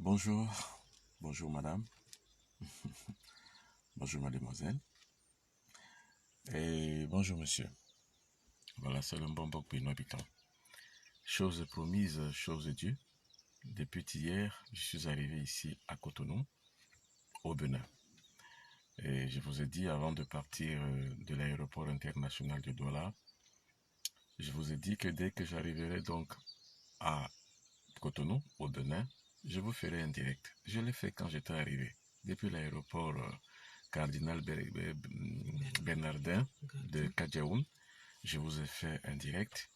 Bonjour, bonjour madame, bonjour mademoiselle, et bonjour monsieur. Voilà, c'est le Mbombo Benoît Biton. Chose promise, chose due. Depuis hier, je suis arrivé ici à Cotonou, au Bénin. Et je vous ai dit avant de partir de l'aéroport international de Douala, je vous ai dit que dès que j'arriverai donc à Cotonou, au Bénin, je vous ferai un direct. Je l'ai fait quand j'étais arrivé, depuis l'aéroport Cardinal Bernardin de Kadjaoun. Je vous ai fait un direct.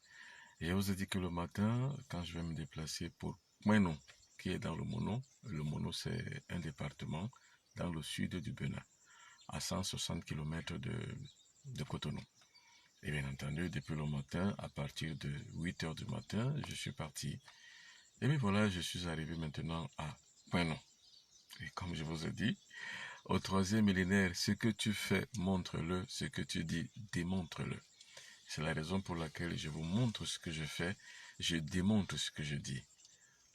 Et je vous ai dit que le matin, quand je vais me déplacer pour Moueno, qui est dans le Mono c'est un département dans le sud du Bénin, à 160 km de Cotonou. Et bien entendu, depuis le matin, à partir de 8 heures du matin, je suis parti. Et bien voilà, je suis arrivé maintenant à Moueno. Et comme je vous ai dit, au troisième millénaire, ce que tu fais, montre-le, ce que tu dis, démontre-le. C'est la raison pour laquelle je vous montre ce que je fais, je démontre ce que je dis.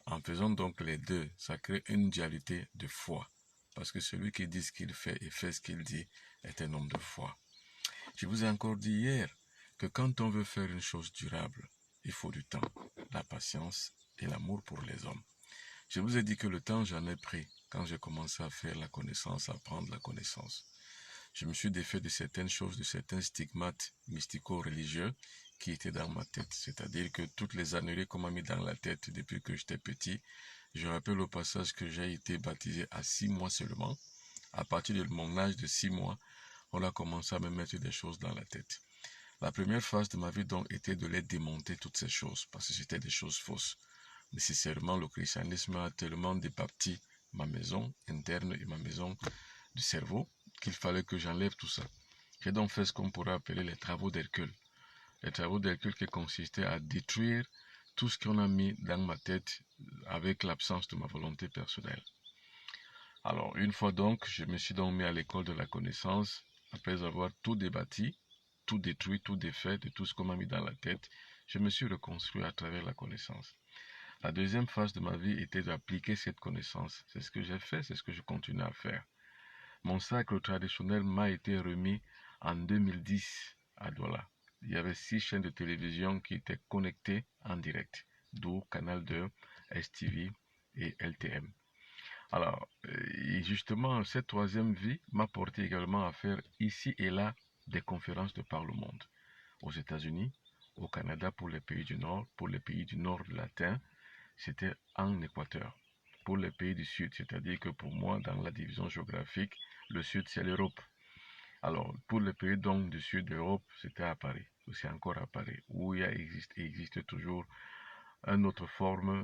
En faisant donc les deux, ça crée une dualité de foi. Parce que celui qui dit ce qu'il fait et fait ce qu'il dit est un homme de foi. Je vous ai encore dit hier que quand on veut faire une chose durable, il faut du temps, la patience et l'amour pour les hommes. Je vous ai dit que le temps, j'en ai pris quand j'ai commencé à faire la connaissance, à prendre la connaissance. Je me suis défait de certaines choses, de certains stigmates mystico-religieux qui étaient dans ma tête. C'est-à-dire que toutes les âneries qu'on m'a mis dans la tête depuis que j'étais petit, je rappelle au passage que j'ai été baptisé à 6 mois seulement. À partir de mon âge de 6 mois, on a commencé à me mettre des choses dans la tête. La première phase de ma vie donc était de les démonter toutes ces choses, parce que c'était des choses fausses. Nécessairement, le christianisme a tellement débapti ma maison interne et ma maison du cerveau qu'il fallait que j'enlève tout ça. J'ai donc fait ce qu'on pourrait appeler les travaux d'Hercule. Les travaux d'Hercule qui consistaient à détruire tout ce qu'on a mis dans ma tête avec l'absence de ma volonté personnelle. Alors, une fois donc, je me suis donc mis à l'école de la connaissance, après avoir tout débattu, tout détruit, tout défait de tout ce qu'on m'a mis dans la tête, je me suis reconstruit à travers la connaissance. La deuxième phase de ma vie était d'appliquer cette connaissance. C'est ce que j'ai fait, c'est ce que je continue à faire. Mon sacre traditionnel m'a été remis en 2010 à Douala. Il y avait 6 chaînes de télévision qui étaient connectées en direct, d'où Canal 2, STV et LTM. Alors, justement, cette troisième vie m'a porté également à faire ici et là des conférences de par le monde. Aux États-Unis, au Canada pour les pays du Nord, pour les pays du Nord latin, c'était en Équateur. Pour les pays du Sud, c'est-à-dire que pour moi, dans la division géographique, le Sud, c'est l'Europe. Alors, pour les pays donc du Sud de l'Europe, c'était à Paris, c'est encore à Paris, où existe toujours un autre format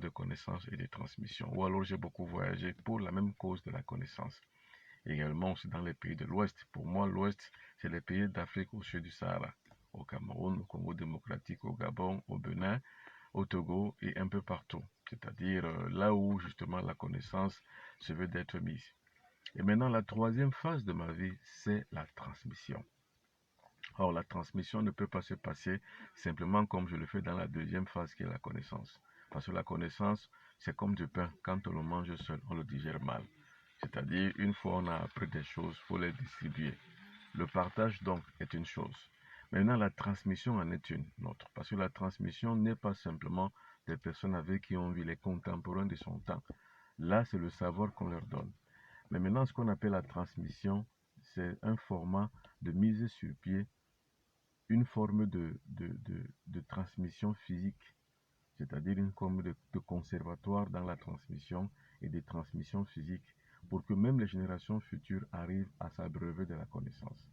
de connaissance et de transmission. Ou alors j'ai beaucoup voyagé pour la même cause de la connaissance. Également aussi dans les pays de l'Ouest. Pour moi, l'Ouest, c'est les pays d'Afrique au sud du Sahara. Au Cameroun, au Congo démocratique, au Gabon, au Bénin, au Togo et un peu partout. C'est-à-dire là où justement la connaissance se veut d'être mise. Et maintenant, la troisième phase de ma vie, c'est la transmission. Or, la transmission ne peut pas se passer simplement comme je le fais dans la deuxième phase qui est la connaissance. Parce que la connaissance, c'est comme du pain. Quand on le mange seul, on le digère mal. C'est-à-dire, une fois on a appris des choses, il faut les distribuer. Le partage, donc, est une chose. Maintenant, la transmission en est une autre. Parce que la transmission n'est pas simplement des personnes avec qui on vit les contemporains de son temps. Là, c'est le savoir qu'on leur donne. Mais maintenant, ce qu'on appelle la transmission, c'est un format de mise sur pied, une forme de transmission physique, c'est-à-dire une forme de conservatoire dans la transmission et de transmission physique, pour que même les générations futures arrivent à s'abreuver de la connaissance.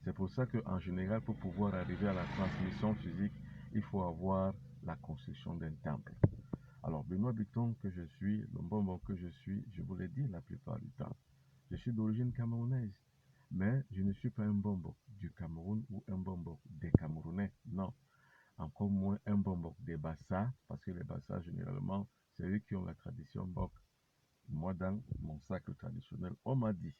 C'est pour ça qu'en général, pour pouvoir arriver à la transmission physique, il faut avoir la construction d'un temple. Alors, Benoît Biton que je suis, le bonbon que je suis, je vous l'ai dit la plupart du temps, je suis d'origine camerounaise. Mais je ne suis pas un bonbon du Cameroun ou un bonbon des Camerounais, non. Encore moins un bonbon des Bassa, parce que les Bassa, généralement, c'est eux qui ont la tradition Bok. Moi, dans mon sacre traditionnel, on m'a dit,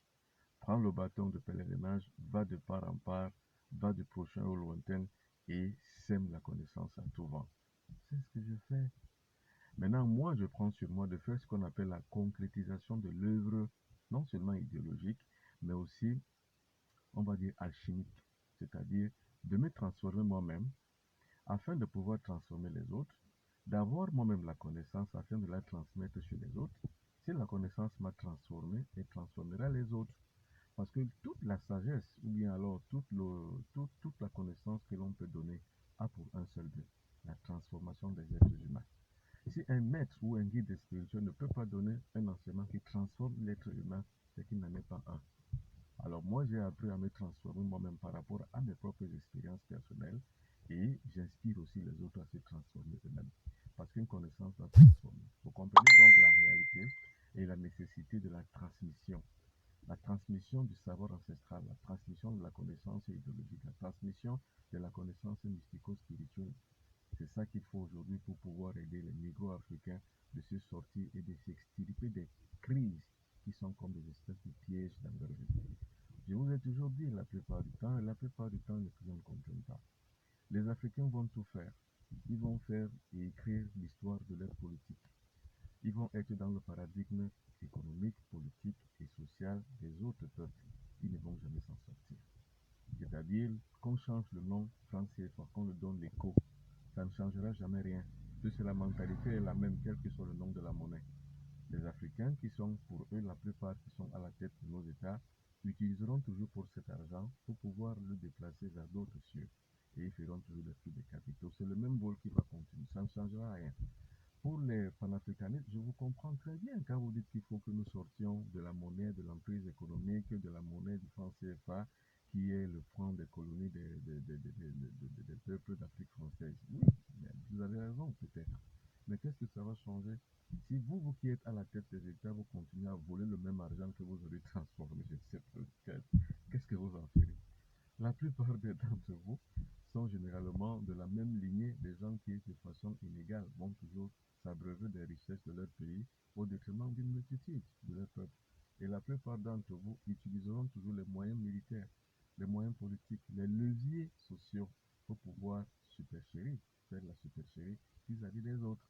prends le bâton de pèlerinage, va de part en part, va du prochain au lointain et sème la connaissance à tout vent. C'est ce que je fais. Maintenant, moi, je prends sur moi de faire ce qu'on appelle la concrétisation de l'œuvre, non seulement idéologique, mais aussi, on va dire, alchimique. C'est-à-dire de me transformer moi-même afin de pouvoir transformer les autres, d'avoir moi-même la connaissance afin de la transmettre sur les autres. Si la connaissance m'a transformé, elle transformera les autres. Parce que toute la sagesse, ou bien alors toute la connaissance que l'on peut donner, a pour un seul but, la transformation des êtres humains. Si un maître ou un guide spirituel ne peut pas donner un enseignement qui transforme l'être humain, c'est qu'il n'en est pas un. Alors moi, j'ai appris à me transformer moi-même par rapport à mes propres expériences personnelles et j'inspire aussi les autres à se transformer eux-mêmes. Parce qu'une connaissance va transformer. Vous comprenez donc la réalité et la nécessité de la transmission du savoir ancestral, la transmission de la connaissance idéologique, la transmission de la connaissance mystico-spirituelle. C'est ça qu'il faut aujourd'hui pour pouvoir aider les négro-africains de se sortir et de s'extirper des crises qui sont comme des espèces de pièges dans leur vie. Je vous ai toujours dit la plupart du temps, et la plupart du temps, les clients ne comprennent pas. Les Africains vont tout faire. Ils vont faire et écrire l'histoire de leur politique. Ils vont être dans le paradigme économique, politique et social des autres peuples. Ils ne vont jamais s'en sortir. C'est-à-dire qu'on change le nom français, qu'on le donne l'écho, ça ne changera jamais rien. Puisque la mentalité est la même, quel que soit le nom de la monnaie. Les Africains qui sont, pour eux, la plupart qui sont à la tête de nos États, utiliseront toujours pour cet argent pour pouvoir le déplacer vers d'autres cieux. Et ils feront toujours des flux de capitaux. C'est le même vol qui va continuer. Ça ne changera rien. Pour les panafricanistes, je vous comprends très bien quand vous dites qu'il faut que nous sortions de la monnaie de l'emprise économique, de la monnaie du franc CFA, qui est le franc des colonies des peuples d'Afrique française. Oui, vous avez raison peut-être. Mais qu'est-ce que ça va changer si vous qui êtes à la tête des États, vous continuez à voler le même argent que vous aurez transformé, je ne sais pas lequel, qu'est-ce que vous en ferez? La plupart d'entre vous sont généralement de la même lignée des gens qui, de façon inégale, vont toujours s'abreuver des richesses de leur pays au détriment d'une multitude de leur peuple. Et la plupart d'entre vous utiliseront toujours les moyens militaires, les moyens politiques, les leviers sociaux pour pouvoir superchérir, faire la superchérie vis-à-vis des autres.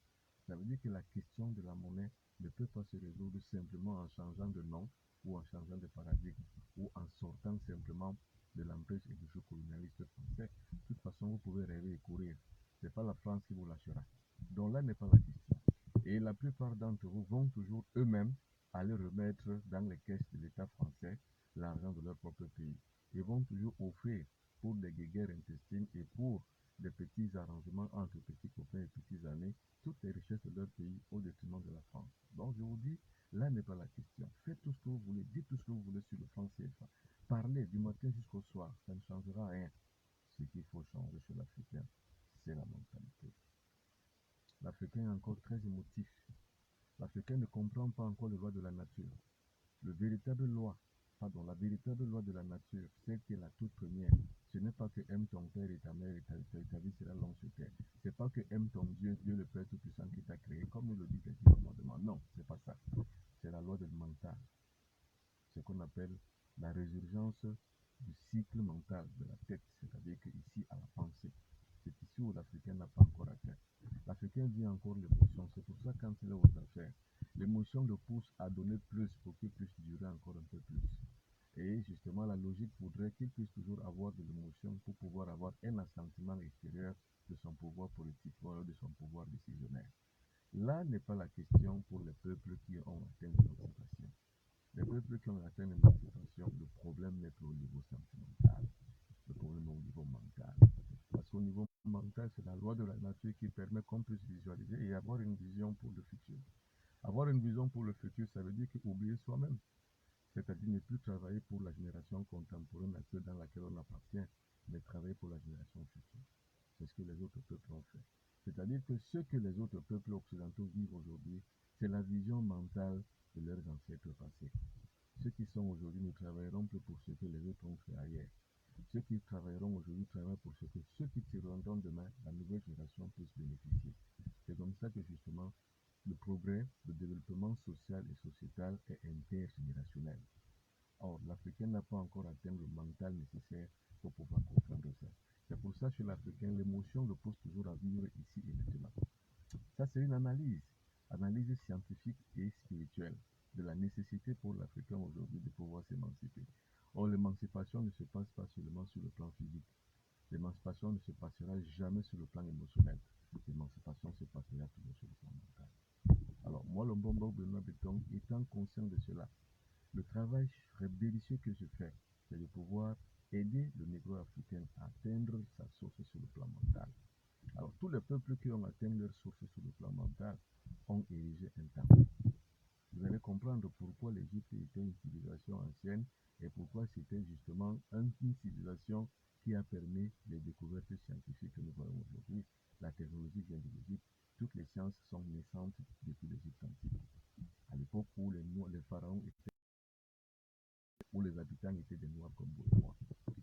Ça veut dire que la question de la monnaie ne peut pas se résoudre simplement en changeant de nom ou en changeant de paradigme ou en sortant simplement de l'emprise et du jeu colonialiste français. De toute façon, vous pouvez rêver et courir. Ce n'est pas la France qui vous lâchera. Donc là n'est pas la question. Et la plupart d'entre vous vont toujours eux-mêmes aller remettre dans les caisses de l'État français l'argent de leur propre pays. Ils vont toujours offrir pour des guerres intestines et pour des petits arrangements entre petits copains et petits amis toutes les richesses de leur pays au détriment de la France. Donc je vous dis, là n'est pas la question. Faites tout ce que vous voulez, dites tout ce que vous voulez sur le franc CFA. Parler du matin jusqu'au soir, ça ne changera rien. Ce qu'il faut changer chez l'Africain, c'est la mentalité. L'Africain est encore très émotif. L'Africain ne comprend pas encore les lois de la nature. La véritable loi de la nature, celle qui est la toute première, ce n'est pas que aime ton père et ta mère et ta vie sera longue sur terre. C'est pas que aime ton Dieu, Dieu le Père Tout-Puissant qui t'a créé, comme nous le dit les 10 commandements. Non, c'est pas ça. C'est la loi du mental. Ce qu'on appelle la résurgence du cycle mental de la tête, c'est-à-dire qu'ici à la pensée. C'est ici où l'Africain n'a pas encore atteint. L'Africain vit encore l'émotion. C'est pour ça quand il est aux affaires, l'émotion le pousse à donner plus pour qu'il puisse durer encore un peu plus. Et justement, la logique voudrait qu'il puisse toujours avoir de l'émotion pour pouvoir avoir un assentiment extérieur de son pouvoir politique ou de son pouvoir décisionnaire. Là n'est pas la question pour les peuples qui ont atteint l'émancipation. Les peuples qui ont atteint l'émancipation, le problème n'est plus au niveau sentimental, le problème est au niveau mental. Parce qu'au niveau mental, c'est la loi de la nature qui permet qu'on puisse visualiser et avoir une vision pour le futur. Avoir une vision pour le futur, ça veut dire qu'oublier soi-même. C'est-à-dire ne plus travailler pour la génération contemporaine à ceux dans laquelle on appartient, mais travailler pour la génération future. C'est ce que les autres peuples ont fait. C'est-à-dire que ce que les autres peuples occidentaux vivent aujourd'hui, c'est la vision mentale de leurs ancêtres passés. Ceux qui sont aujourd'hui ne travailleront plus pour ce que les autres ont fait ailleurs. Ceux qui travailleront aujourd'hui travailleront pour ce que ceux qui tireront demain, la nouvelle génération puisse bénéficier. C'est comme ça que justement le progrès, le développement social et sociétal est intergénérationnel. Or, l'Africain n'a pas encore atteint le mental nécessaire pour pouvoir comprendre ça. C'est pour ça que chez l'Africain, l'émotion le pousse toujours à vivre ici et maintenant. Ça, c'est une analyse. analyse scientifique et spirituelle de la nécessité pour l'Africain aujourd'hui de pouvoir s'émanciper. Or, l'émancipation ne se passe pas seulement sur le plan physique. L'émancipation ne se passera jamais sur le plan émotionnel. L'émancipation se passera toujours sur le plan mental. Alors, moi, le Mbombo Benoît Béton, étant conscient de cela, le travail délicieux que je fais, c'est de pouvoir aider le négro-africain à atteindre sa source sur le plan mental. Alors, tous les peuples qui ont atteint leur source sur le plan mental ont érigé un temple. Vous allez comprendre pourquoi l'Égypte était une civilisation ancienne et pourquoi c'était justement une civilisation qui a permis les découvertes scientifiques que nous voyons aujourd'hui. La technologie vient de l'Égypte. Toutes les sciences sont naissantes depuis l'Égypte antique. À l'époque où les pharaons étaient, où les habitants étaient des noirs comme vous et moi.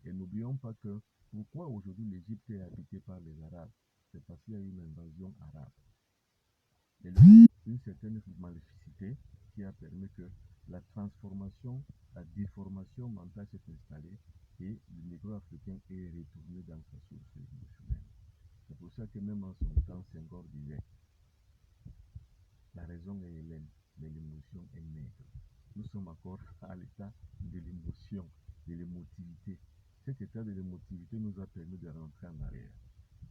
Et n'oublions pas que pourquoi aujourd'hui l'Égypte est habitée par les Arabes, c'est parce qu'il y a eu une invasion arabe. Et une certaine maléficité qui a permis que la transformation, la déformation mentale s'est installée et le négro-africain est retourné dans sa source émotionnelle. C'est pour ça que même en son temps, Senghor disait la raison est hélène, mais l'émotion est nègre. Nous sommes encore à l'état de l'émotion, de l'émotivité. Cet état de l'émotivité nous a permis de rentrer en arrière.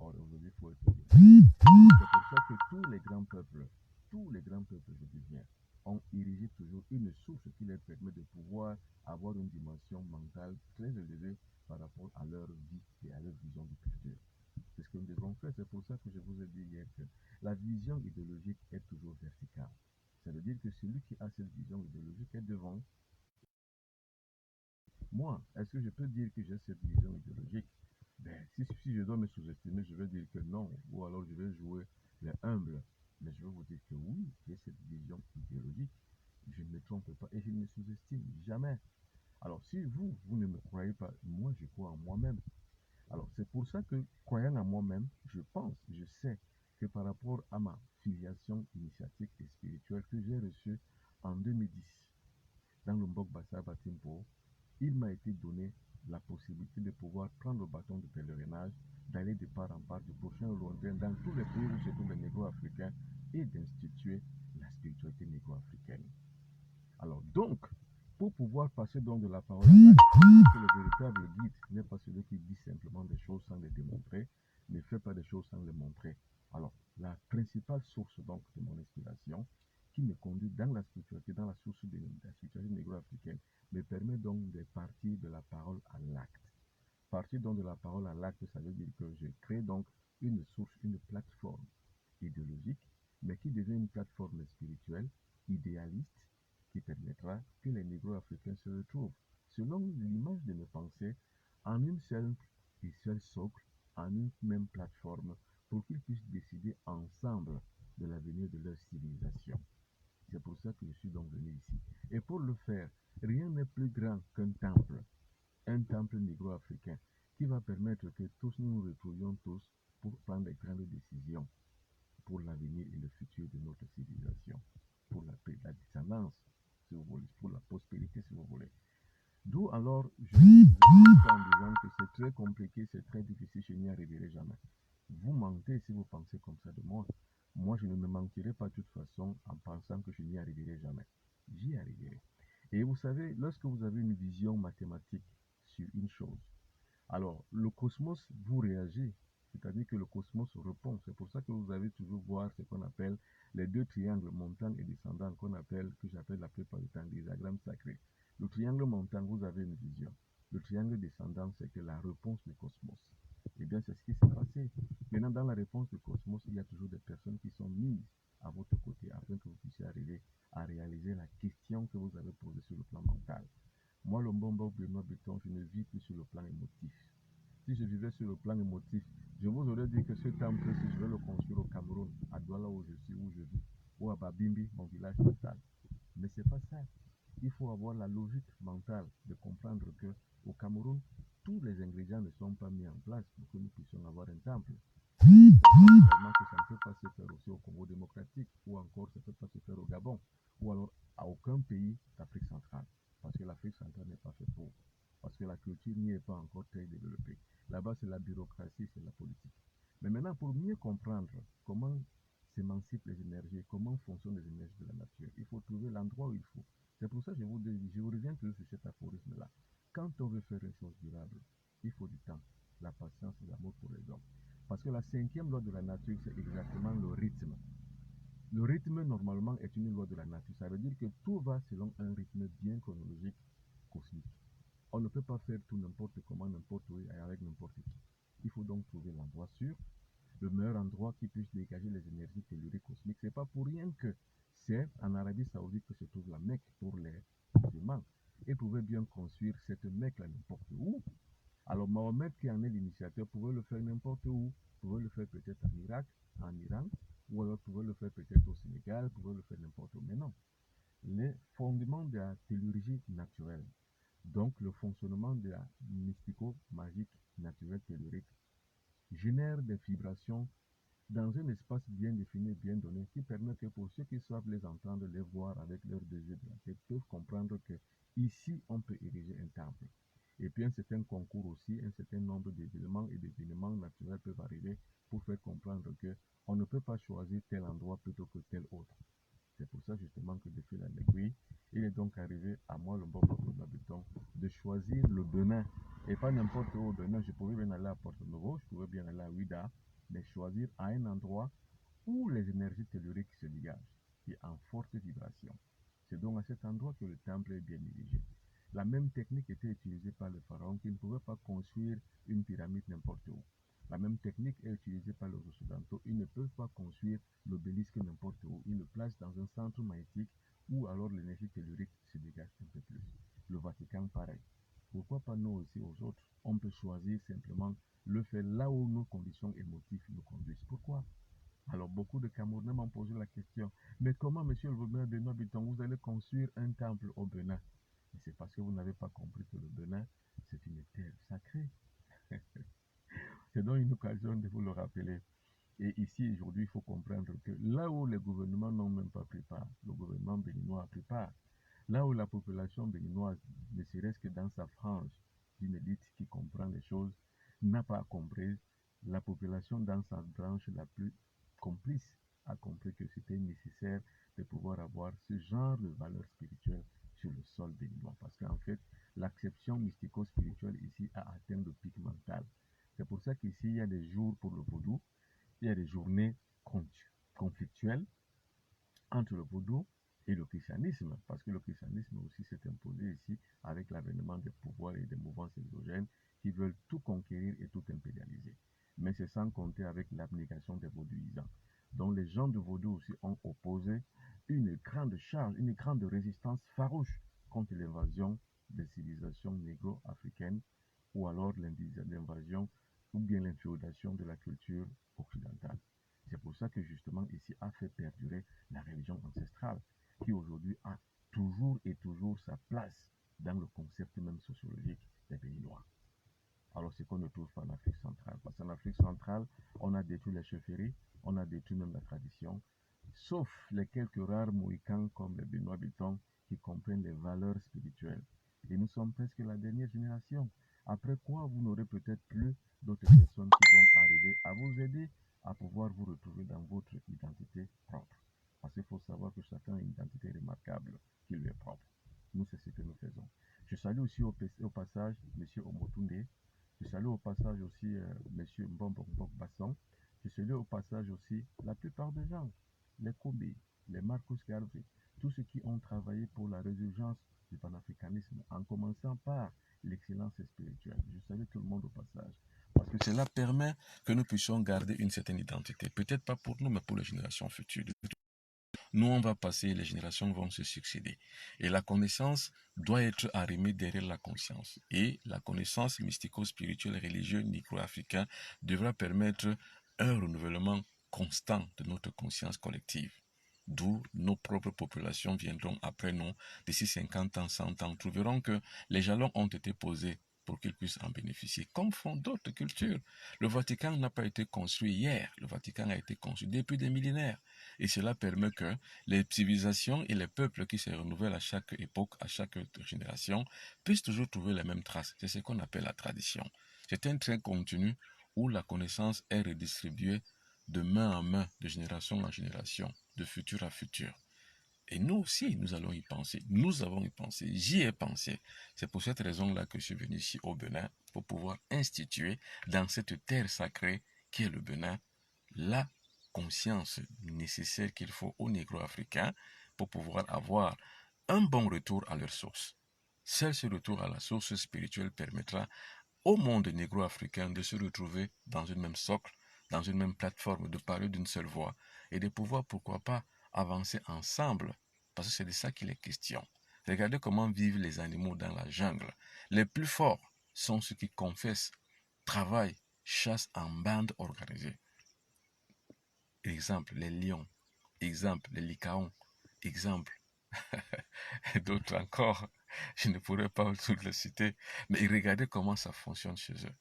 Or, aujourd'hui, il faut être bien. C'est pour ça que tous les grands peuples, je dis bien, ont érigé toujours une source qui leur permet de pouvoir avoir une dimension mentale très élevée par rapport à leur vie et à leur vision du futur. C'est ce que nous devons faire. C'est pour ça que je vous ai dit hier que la vision idéologique est toujours verticale. Ça veut dire que celui qui a cette vision idéologique est devant. Moi, est-ce que je peux dire que j'ai cette vision idéologique? Si je dois me sous-estimer, je vais dire que non, ou alors je vais jouer les humbles. Mais je vais vous dire que oui, j'ai cette vision idéologique. Je ne me trompe pas et je ne me sous-estime jamais. Alors, si vous ne me croyez pas, moi, je crois en moi-même. Alors, c'est pour ça que, croyant en moi-même, je pense, je sais que par rapport à ma filiation initiatique et spirituelle que j'ai reçue en 2010 dans le Mbok Bassaba Timpo, il m'a été donné la possibilité de pouvoir prendre le bâton de pèlerinage, d'aller de part en part du prochain lointain dans tous les pays où se trouvent les négro-africains et d'instituer la spiritualité négro-africaine. Alors donc, pour pouvoir passer donc de la parole à l'acte, que le véritable guide n'est pas celui qui dit simplement des choses sans les démontrer, ne fait pas des choses sans les montrer. Alors, la principale source donc de mon inspiration, qui me conduit dans la spiritualité, dans la source de la spiritualité négro-africaine, me permet donc de partir de la parole à l'acte. Partir donc de la parole à l'acte, ça veut dire que je crée donc une source, une plateforme idéologique, mais qui devient une plateforme spirituelle, idéaliste, qui permettra que les négro-africains se retrouvent, selon l'image de mes pensées, en une seule et seule socle, en une même plateforme, pour qu'ils puissent décider ensemble de l'avenir de leur civilisation. C'est pour ça que je suis donc venu ici. Et pour le faire, rien n'est plus grand qu'un temple négro-africain, qui va permettre que tous nous retrouvions tous pour prendre les grandes décisions pour l'avenir et le futur de notre civilisation, pour la descendance, si vous voulez, pour la prospérité, si vous voulez. D'où alors, je vous en disant que c'est très compliqué, c'est très difficile, je n'y arriverai jamais. Vous mentez si vous pensez comme ça de moi. Moi, je ne me mentirai pas de toute façon en pensant que je n'y arriverai jamais. J'y arriverai. Et vous savez, lorsque vous avez une vision mathématique sur une chose, alors le cosmos vous réagit, c'est-à-dire que le cosmos répond. C'est pour ça que vous avez toujours voir ce qu'on appelle les deux triangles montant et descendant que j'appelle la plupart du temps des diagrammes sacrés. Le triangle montant, vous avez une vision. Le triangle descendant, c'est que la réponse du cosmos. Eh bien, c'est ce qui s'est passé. Maintenant, dans la réponse du cosmos, il y a toujours des personnes qui sont mises à votre côté afin que vous puissiez arriver à réaliser la question que vous avez posée sur le plan mental. Moi, le Mbombo Benoît Béton, je ne vis plus sur le plan émotif. Si je vivais sur le plan émotif, je vous aurais dit que ce temple, si je vais le construire au Cameroun, à Douala où je suis, où je vis, ou à Babimbi, mon village natal. Mais c'est pas ça. Il faut avoir la logique mentale de comprendre que au Cameroun, tous les ingrédients ne sont pas mis en place pour que nous puissions avoir un temple. Également que ça ne peut pas se faire aussi au Congo démocratique, ou encore ça ne peut pas se faire au Gabon, ou alors à aucun pays d'Afrique centrale. Parce que l'Afrique centrale n'est pas faite pour. Parce que la culture n'y est pas encore très développée. Là-bas, c'est la bureaucratie, c'est la politique. Mais maintenant, pour mieux comprendre comment s'émancipent les énergies, comment comment fonctionnent les énergies de la nature. Il faut trouver l'endroit où il faut. C'est pour ça que je vous reviens toujours sur cet aphorisme-là. Quand on veut faire une chose durable, il faut du temps, la patience et l'amour pour les hommes. Parce que la cinquième loi de la nature, c'est exactement le rythme. Le rythme, normalement, est une loi de la nature. Ça veut dire que tout va selon un rythme bien chronologique, cosmique. On ne peut pas faire tout n'importe comment, n'importe où et avec n'importe qui. Il faut donc trouver l'endroit sûr, le meilleur endroit qui puisse dégager les énergies telluriques cosmiques. C'est pas pour rien que c'est en Arabie Saoudite que se trouve la Mecque pour les musulmans. Ils pouvaient bien construire cette Mecque-là n'importe où. Alors Mohamed, qui en est l'initiateur, pouvait le faire n'importe où. Pouvait le faire peut-être en Irak, en Iran, ou alors pouvait le faire peut-être au Sénégal, pouvait le faire n'importe où. Mais non. Les fondements de la tellurgie naturelle, donc le fonctionnement de la mystico-magique naturelle tellurique, génère des vibrations dans un espace bien défini et bien donné qui permet que pour ceux qui savent les entendre, les voir avec leurs deux yeux de la tête, peuvent comprendre que ici on peut ériger un temple. Et puis un certain concours aussi, un certain nombre d'événements et d'événements naturels peuvent arriver pour faire comprendre que on ne peut pas choisir tel endroit plutôt que tel autre. C'est pour ça justement que de fil en aiguille, il est donc arrivé à moi, le bon peuple d'habitants, de choisir le Benin. Et pas n'importe où au Benin, je pouvais bien aller à Porto Novo, je pouvais bien aller à Ouida, mais choisir à un endroit où les énergies telluriques se dégagent et en forte vibration. C'est donc à cet endroit que le temple est bien dirigé. La même technique était utilisée par le pharaon qui ne pouvait pas construire une pyramide n'importe où. La même technique est utilisée par les occidentaux. Ils ne peuvent pas construire l'obélisque n'importe où. Ils le placent dans un centre magnétique où alors l'énergie tellurique se dégage un peu plus. Le Vatican, pareil. Pourquoi pas nous aussi aux autres? On peut choisir simplement le faire là où nos conditions émotives nous conduisent. Pourquoi? Alors beaucoup de Camerounais m'ont posé la question, mais comment, monsieur le maire Benoît Bitton, vous allez construire un temple au Benin? Et c'est parce que vous n'avez pas compris que le Benin, c'est une terre sacrée. C'est donc une occasion de vous le rappeler. Et ici, aujourd'hui, il faut comprendre que là où les gouvernements n'ont même pas pris part, le gouvernement béninois a pris part, là où la population béninoise, ne serait-ce que dans sa frange d'une élite qui comprend les choses, n'a pas compris, la population dans sa branche la plus complice a compris que c'était nécessaire de pouvoir avoir ce genre de valeur spirituelle sur le sol béninois. Parce qu'en fait, l'acception mystico-spirituelle ici a atteint le pic mental. C'est pour ça qu'ici, il y a des jours pour le vaudou, il y a des journées conflictuelles entre le vaudou et le christianisme, parce que le christianisme aussi s'est imposé ici avec l'avènement des pouvoirs et des mouvances exogènes qui veulent tout conquérir et tout impérialiser. Mais c'est sans compter avec l'abnégation des vaudouisants. Donc les gens de vaudou aussi ont opposé une grande charge, une grande résistance farouche contre l'invasion des civilisations négro-africaines ou alors l'invasion ou bien l'inféodation de la culture occidentale. C'est pour ça que justement ici a fait perdurer la religion ancestrale, qui aujourd'hui a toujours et toujours sa place dans le concept même sociologique des pays noirs. Alors ce qu'on ne trouve pas en Afrique centrale. Parce qu'en Afrique centrale, on a détruit les chefferies, on a détruit même la tradition, sauf les quelques rares mohicans comme les Benoît Bitton qui comprennent les valeurs spirituelles. Et nous sommes presque la dernière génération. Après quoi, vous n'aurez peut-être plus d'autres personnes qui vont arriver à vous aider à pouvoir vous retrouver dans votre identité propre. Parce qu'il faut savoir que chacun a une identité remarquable qui lui est propre. Nous, c'est ce que nous faisons. Je salue aussi au passage M. Omotunde. Je salue au passage aussi M. Mbok Basson. Je salue au passage aussi la plupart des gens, les Kobe, les Marcus Garvey, tous ceux qui ont travaillé pour la résurgence du panafricanisme, en commençant par l'excellence spirituelle. Je salue tout le monde au passage. Parce que cela permet que nous puissions garder une certaine identité. Peut-être pas pour nous, mais pour les générations futures. Nous, on va passer, les générations vont se succéder. Et la connaissance doit être arrimée derrière la conscience. Et la connaissance mystico-spirituelle et religieuse négro-africaine devra permettre un renouvellement constant de notre conscience collective. D'où nos propres populations viendront après nous, d'ici 50 ans, 100 ans, trouveront que les jalons ont été posés pour qu'ils puissent en bénéficier, comme font d'autres cultures. Le Vatican n'a pas été construit hier, le Vatican a été construit depuis des millénaires. Et cela permet que les civilisations et les peuples qui se renouvellent à chaque époque, à chaque génération, puissent toujours trouver les mêmes traces. C'est ce qu'on appelle la tradition. C'est un train continu où la connaissance est redistribuée de main en main, de génération en génération. de futur à futur. Et nous aussi, nous allons y penser. Nous avons y pensé. J'y ai pensé. C'est pour cette raison-là que je suis venu ici au Bénin pour pouvoir instituer dans cette terre sacrée qui est le Bénin la conscience nécessaire qu'il faut aux négro-africains pour pouvoir avoir un bon retour à leur source. Seul ce retour à la source spirituelle permettra au monde négro-africain de se retrouver dans une même socle, dans une même plateforme, de parler d'une seule voix et de pouvoir, pourquoi pas, avancer ensemble, parce que c'est de ça qu'il est question. Regardez comment vivent les animaux dans la jungle. Les plus forts sont ceux qui confessent, travaillent, chassent en bande organisée. Exemple, les lions. Exemple, les licaons. Exemple, et d'autres encore. Je ne pourrais pas toutes les citer. Mais regardez comment ça fonctionne chez eux.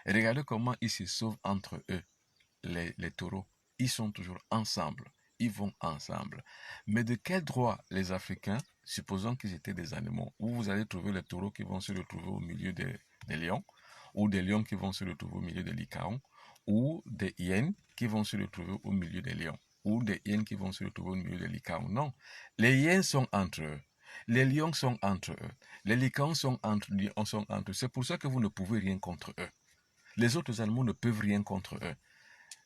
Et regardez comment ils se sauvent entre eux, les taureaux. Ils sont toujours ensemble. Ils vont ensemble. Mais de quel droit les Africains, supposons qu'ils étaient des animaux, où vous allez trouver les taureaux qui vont se retrouver au milieu des lions, ou des lions qui vont se retrouver au milieu des licaons, ou des hyènes qui vont se retrouver au milieu des lions, ou des hyènes qui vont se retrouver au milieu des licaons. Non, les hyènes sont entre eux. Les lions sont entre eux. Les licaons sont entre eux. C'est pour ça que vous ne pouvez rien contre eux. Les autres animaux ne peuvent rien contre eux.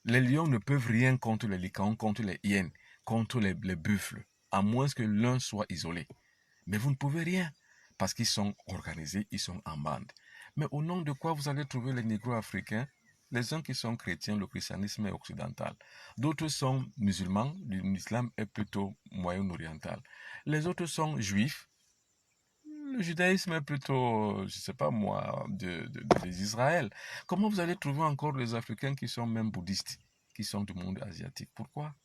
Les lions ne peuvent rien contre les licaons, contre les hyènes, contre les buffles, à moins que l'un soit isolé. Mais vous ne pouvez rien, parce qu'ils sont organisés, ils sont en bande. Mais au nom de quoi vous allez trouver les négro-africains? Les uns qui sont chrétiens, le christianisme est occidental. D'autres sont musulmans, l'islam est plutôt moyen-oriental. Les autres sont juifs. Le judaïsme est plutôt, je ne sais pas moi, d'Israël. Comment vous allez trouver encore les Africains qui sont même bouddhistes, qui sont du monde asiatique? Pourquoi?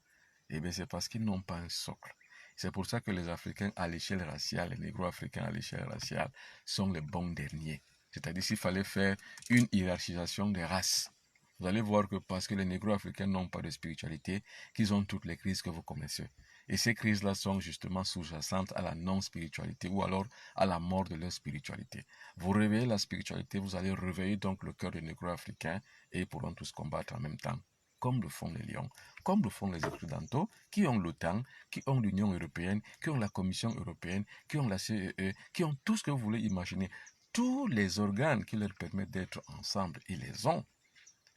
Eh bien, c'est parce qu'ils n'ont pas un socle. C'est pour ça que les Africains à l'échelle raciale, les négro-africains à l'échelle raciale, sont les bons derniers. C'est-à-dire s'il fallait faire une hiérarchisation des races, vous allez voir que parce que les négro-africains n'ont pas de spiritualité, qu'ils ont toutes les crises que vous connaissez. Et ces crises-là sont justement sous-jacentes à la non-spiritualité ou alors à la mort de leur spiritualité. Vous réveillez la spiritualité, vous allez réveiller donc le cœur des négro-africains et ils pourront tous combattre en même temps, comme le font les lions, comme le font les occidentaux, qui ont l'OTAN, qui ont l'Union européenne, qui ont la Commission européenne, qui ont la CEE, qui ont tout ce que vous voulez imaginer. Tous les organes qui leur permettent d'être ensemble, ils les ont.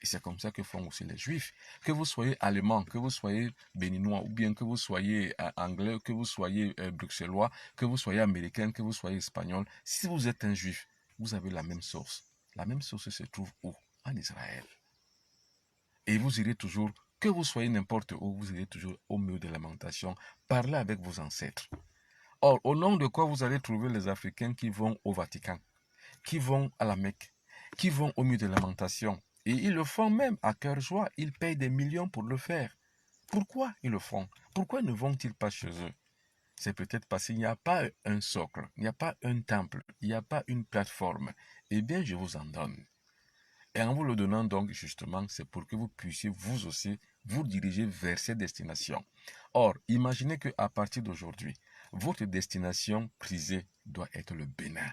Et c'est comme ça que font aussi les juifs. Que vous soyez allemand, que vous soyez béninois, ou bien que vous soyez anglais, que vous soyez bruxellois, que vous soyez américain, que vous soyez espagnol, si vous êtes un juif, vous avez la même source. La même source se trouve où? En Israël. Et vous irez toujours, que vous soyez n'importe où, vous irez toujours au mur de lamentation, parler avec vos ancêtres. Or, au nom de quoi vous allez trouver les Africains qui vont au Vatican, qui vont à la Mecque, qui vont au mur de lamentation. Et ils le font même à cœur joie. Ils payent des millions pour le faire. Pourquoi ils le font? Pourquoi ne vont-ils pas chez eux? C'est peut-être parce qu'il n'y a pas un socle, il n'y a pas un temple, il n'y a pas une plateforme. Eh bien, je vous en donne. Et en vous le donnant donc, justement, c'est pour que vous puissiez vous aussi vous diriger vers cette destination. Or, imaginez qu'à partir d'aujourd'hui, votre destination prisée doit être le Bénin.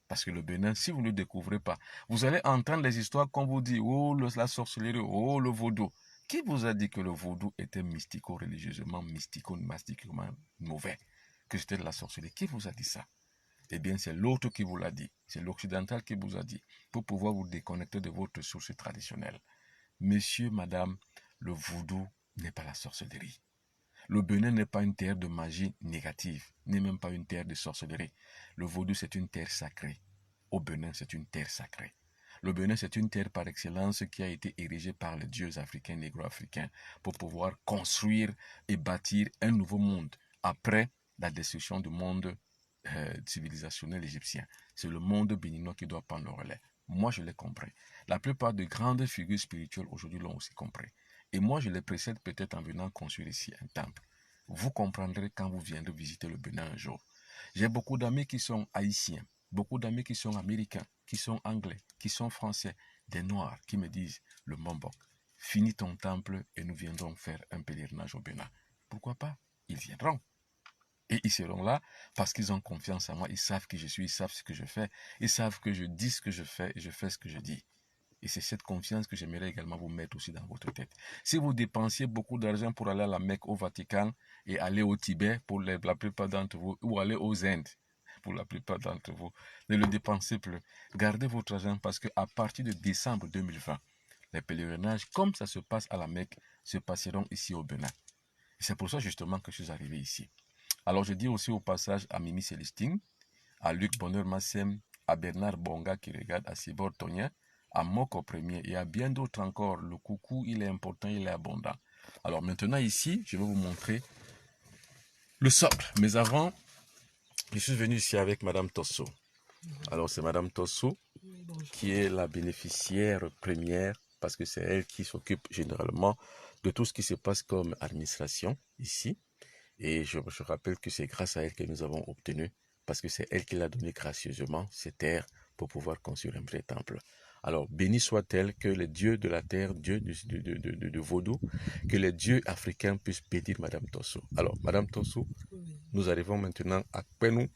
Parce que le Bénin, si vous ne le découvrez pas, vous allez entendre les histoires qu'on vous dit, oh, la sorcellerie, oh, le vaudou. Qui vous a dit que le vaudou était mystico-religieusement, mystico-mastiquement mauvais, que c'était de la sorcellerie? Qui vous a dit ça? Eh bien, c'est l'autre qui vous l'a dit. C'est l'occidental qui vous a dit, pour pouvoir vous déconnecter de votre source traditionnelle. Monsieur, madame, le vaudou n'est pas la sorcellerie. Le Bénin n'est pas une terre de magie négative, ni même pas une terre de sorcellerie. Le vaudou, c'est une terre sacrée. Au Bénin, c'est une terre sacrée. Le Bénin, c'est une terre par excellence qui a été érigée par les dieux africains, négro-africains, pour pouvoir construire et bâtir un nouveau monde après la destruction du monde civilisationnel égyptien. C'est le monde béninois qui doit prendre le relais. Moi, je l'ai compris. La plupart des grandes figures spirituelles aujourd'hui l'ont aussi compris. Et moi, je les précède peut-être en venant construire ici un temple. Vous comprendrez quand vous viendrez visiter le Bénin un jour. J'ai beaucoup d'amis qui sont haïtiens, beaucoup d'amis qui sont américains, qui sont anglais, qui sont français, des noirs qui me disent, le Mombok, finis ton temple et nous viendrons faire un pèlerinage au Bénin. Pourquoi pas? Ils viendront. Et ils seront là parce qu'ils ont confiance en moi, ils savent qui je suis, ils savent ce que je fais, ils savent que je dis ce que je fais et je fais ce que je dis. Et c'est cette confiance que j'aimerais également vous mettre aussi dans votre tête. Si vous dépensiez beaucoup d'argent pour aller à la Mecque, au Vatican et aller au Tibet pour la plupart d'entre vous, ou aller aux Indes pour la plupart d'entre vous, ne le dépensez plus. Gardez votre argent parce qu'à partir de décembre 2020, les pèlerinages, comme ça se passe à la Mecque, se passeront ici au Bénin. C'est pour ça justement que je suis arrivé ici. Alors je dis aussi au passage à Mimi Célestine, à Luc Bonheur Massem, à Bernard Bonga qui regarde, à Sibor Tonien, à Moko Premier et à bien d'autres encore. Le coucou, il est important, il est abondant. Alors maintenant ici, je vais vous montrer le socle. Mais avant, je suis venu ici avec Madame Tosso. Alors c'est Madame Tosso qui est la bénéficiaire première parce que c'est elle qui s'occupe généralement de tout ce qui se passe comme administration ici. Et je rappelle que c'est grâce à elle que nous avons obtenu, parce que c'est elle qui l'a donné gracieusement, ces terres, pour pouvoir construire un vrai temple. Alors, béni soit-elle que les dieux de la terre, dieux de Vaudou, que les dieux africains puissent bénir Madame Tosso. Alors, Madame Tosso, nous arrivons maintenant à Kwenou,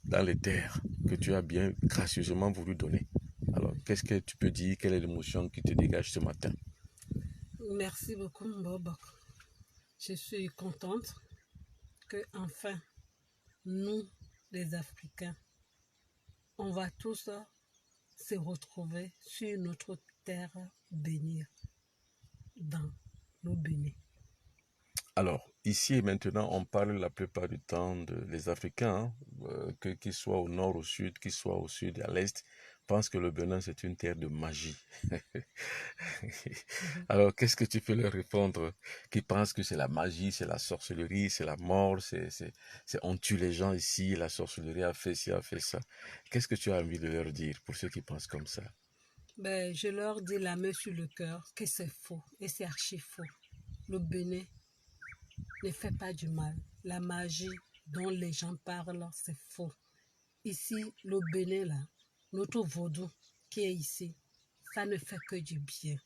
dans les terres que tu as bien gracieusement voulu donner. Alors, qu'est-ce que tu peux dire? Quelle est l'émotion qui te dégage ce matin? Merci beaucoup, Mbobok. Je suis contente que enfin nous, les Africains, on va tous se retrouver sur notre terre bénie, dans le Bénin. Alors, ici et maintenant, on parle la plupart du temps des Africains, qu'ils soient au nord, au sud, qu'ils soient au sud et à l'est, pensent que le Bénin, c'est une terre de magie. Alors, qu'est-ce que tu peux leur répondre? Qui pensent que c'est la magie, c'est la sorcellerie, c'est la mort, on tue les gens ici, la sorcellerie a fait ci, a fait ça. Qu'est-ce que tu as envie de leur dire pour ceux qui pensent comme ça? Ben, je leur dis la main sur le cœur que c'est faux et c'est archi faux. Le Bénin ne fait pas du mal. La magie dont les gens parlent, c'est faux. Ici, le Bénin, là, notre vaudou qui est ici, ça ne fait que du bien.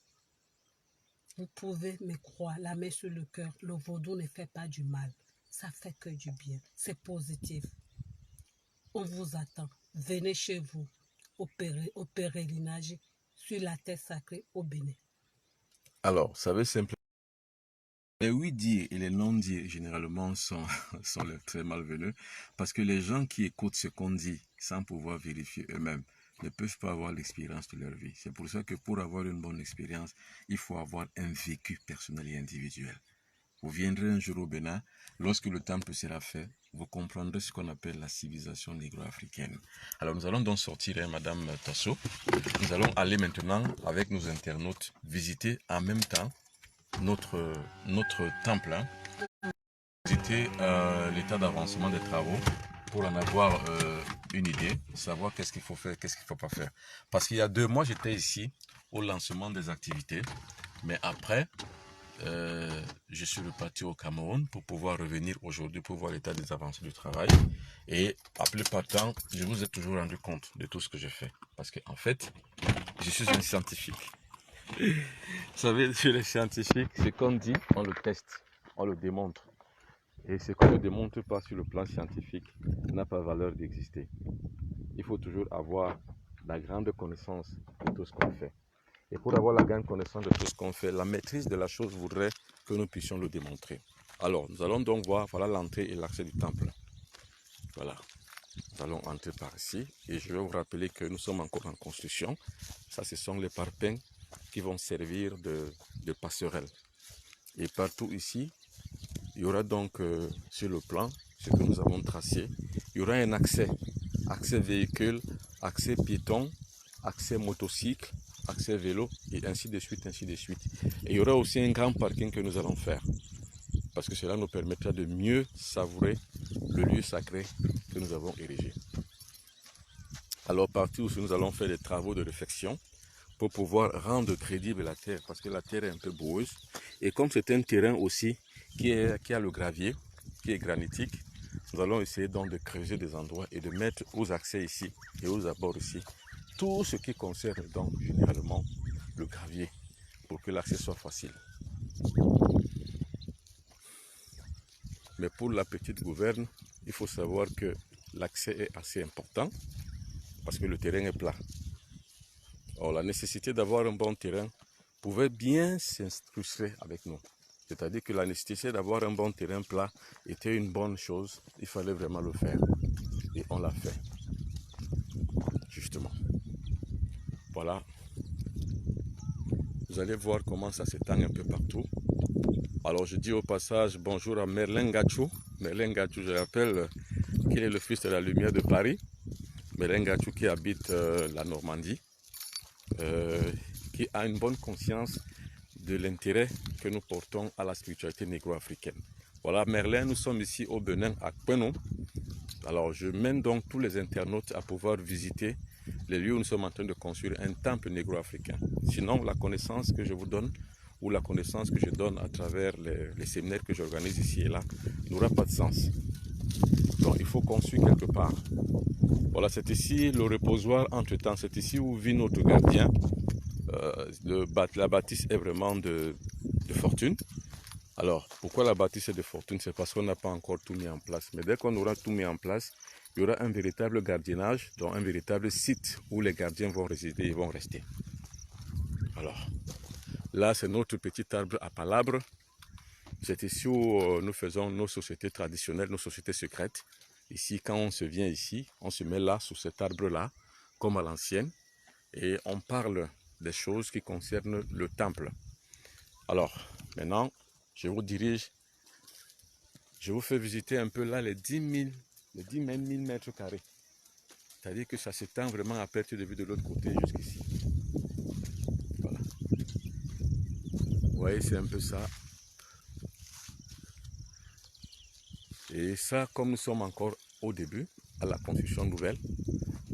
Vous pouvez me croire, la main sur le cœur, le vaudou ne fait pas du mal. Ça fait que du bien. C'est positif. On vous attend. Venez chez vous au pèlerinage sur la terre sacrée au Bénin. Alors, ça veut simplement... Les oui-dire et les non-dire, généralement, sont les très malvenus parce que les gens qui écoutent ce qu'on dit sans pouvoir vérifier eux-mêmes ne peuvent pas avoir l'expérience de leur vie. C'est pour ça que pour avoir une bonne expérience, il faut avoir un vécu personnel et individuel. Vous viendrez un jour au Bénin, lorsque le temple sera fait, vous comprendrez ce qu'on appelle la civilisation négro-africaine. Alors nous allons donc sortir, Madame Tasso. Nous allons aller maintenant, avec nos internautes, visiter en même temps notre temple, visiter l'état d'avancement des travaux pour en avoir une idée, savoir qu'est-ce qu'il faut faire, qu'est-ce qu'il ne faut pas faire. Parce qu'il y a 2 mois, j'étais ici au lancement des activités, mais après, je suis reparti au Cameroun pour pouvoir revenir aujourd'hui pour voir l'état des avancées du travail. Et à plus pas de temps, je vous ai toujours rendu compte de tout ce que je fais. Parce qu'en fait, je suis un scientifique. Vous savez, chez les scientifiques, ce qu'on dit, on le teste, on le démontre. Et ce qu'on ne démontre pas sur le plan scientifique n'a pas valeur d'exister. Il faut toujours avoir la grande connaissance de tout ce qu'on fait. Et pour avoir la grande connaissance de tout ce qu'on fait, la maîtrise de la chose voudrait que nous puissions le démontrer. Alors, nous allons donc voir, voilà l'entrée et l'accès du temple. Voilà. Nous allons entrer par ici et je vais vous rappeler que nous sommes encore en construction. Ça, ce sont les parpaings qui vont servir de passerelle. Et partout ici, il y aura donc sur le plan, ce que nous avons tracé, il y aura un accès véhicule, accès piéton, accès motocycle, accès vélo et ainsi de suite, ainsi de suite. Et il y aura aussi un grand parking que nous allons faire parce que cela nous permettra de mieux savourer le lieu sacré que nous avons érigé. Alors partout où nous allons faire des travaux de réflexion pour pouvoir rendre crédible la terre parce que la terre est un peu boueuse et comme c'est un terrain aussi qui a le gravier, qui est granitique, nous allons essayer donc de creuser des endroits et de mettre aux accès ici et aux abords ici tout ce qui concerne donc généralement le gravier pour que l'accès soit facile. Mais pour la petite gouverne, il faut savoir que l'accès est assez important parce que le terrain est plat. Alors, la nécessité d'avoir un bon terrain pouvait bien s'incruster avec nous. C'est-à-dire que la nécessité d'avoir un bon terrain plat était une bonne chose. Il fallait vraiment le faire. Et on l'a fait. Justement. Voilà. Vous allez voir comment ça s'étend un peu partout. Alors je dis au passage bonjour à Merlin Gachou. Merlin Gachou, je rappelle qu'il est le fils de la lumière de Paris. Merlin Gachou qui habite la Normandie, qui a une bonne conscience de l'intérêt que nous portons à la spiritualité négro-africaine. Voilà, Merlin, nous sommes ici au Bénin, à Kwenou. Alors je mène donc tous les internautes à pouvoir visiter les lieux où nous sommes en train de construire un temple négro-africain. Sinon, la connaissance que je vous donne, ou la connaissance que je donne à travers les séminaires que j'organise ici et là, n'aura pas de sens. Donc il faut construire quelque part. Voilà, c'est ici le reposoir entre-temps, c'est ici où vit notre gardien. La bâtisse est vraiment de fortune. Alors, pourquoi la bâtisse est de fortune? C'est parce qu'on n'a pas encore tout mis en place. Mais dès qu'on aura tout mis en place, il y aura un véritable gardiennage, donc un véritable site où les gardiens vont résider et vont rester. Alors, là, c'est notre petit arbre à palabres. C'est ici où nous faisons nos sociétés traditionnelles, nos sociétés secrètes. Ici, quand on se vient ici, on se met là, sous cet arbre-là, comme à l'ancienne, et on parle des choses qui concernent le temple. Alors, maintenant, je vous dirige, je vous fais visiter un peu là les 10 000 mètres carrés. C'est-à-dire que ça s'étend vraiment à perte de vue de l'autre côté jusqu'ici. Voilà. Vous voyez, c'est un peu ça. Et ça, comme nous sommes encore au début, à la construction nouvelle.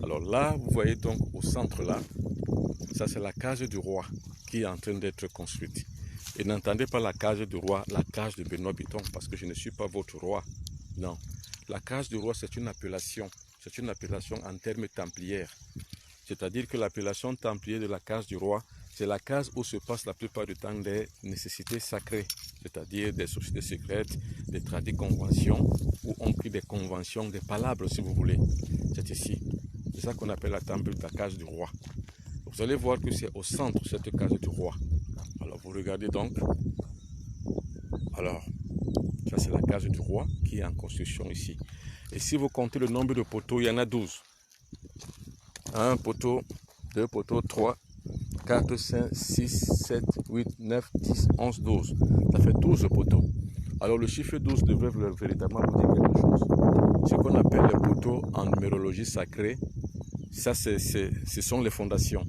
Alors là, vous voyez donc au centre là, ça c'est la cage du roi qui est en train d'être construite. Et n'entendez pas la cage du roi, la cage de Benoît Bitton, parce que je ne suis pas votre roi. Non. La cage du roi, c'est une appellation. C'est une appellation en termes templières. C'est-à-dire que l'appellation templière de la cage du roi, c'est la case où se passent la plupart du temps des nécessités sacrées, c'est-à-dire des sociétés secrètes, des tradis conventions, où on crie des conventions, des palabres si vous voulez. C'est ici. C'est ça qu'on appelle la temple de la case du roi. Vous allez voir que c'est au centre de cette case du roi. Alors vous regardez donc. Alors, ça c'est la case du roi qui est en construction ici. Et si vous comptez le nombre de poteaux, il y en a 12. Un poteau, 2 poteaux, 3, 4, 5, 6, 7, 8, 9, 10, 11, 12. Ça fait 12 poteaux. Alors le chiffre 12 devrait véritablement vous dire quelque chose. Ce qu'on appelle les poteaux en numérologie sacrée, ça ce sont les fondations.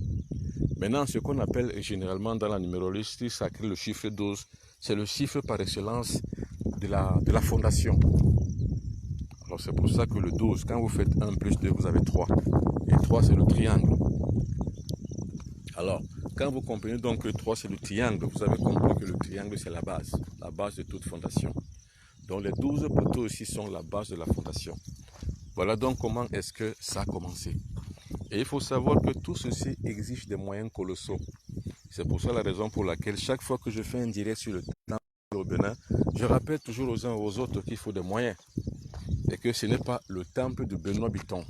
Maintenant, ce qu'on appelle généralement dans la numérologie sacrée le chiffre 12, c'est le chiffre par excellence de la fondation. Alors c'est pour ça que le 12, quand vous faites 1 plus 2, vous avez 3. Et 3, c'est le triangle. Alors, quand vous comprenez donc que 3, c'est le triangle, vous avez compris que le triangle, c'est la base de toute fondation. Donc les 12 poteaux ici sont la base de la fondation. Voilà donc comment est-ce que ça a commencé. Et il faut savoir que tout ceci exige des moyens colossaux. C'est pour ça la raison pour laquelle chaque fois que je fais un direct sur le temple au Bénin, je rappelle toujours aux uns et aux autres qu'il faut des moyens. Et que ce n'est pas le temple de Benoît Bitton,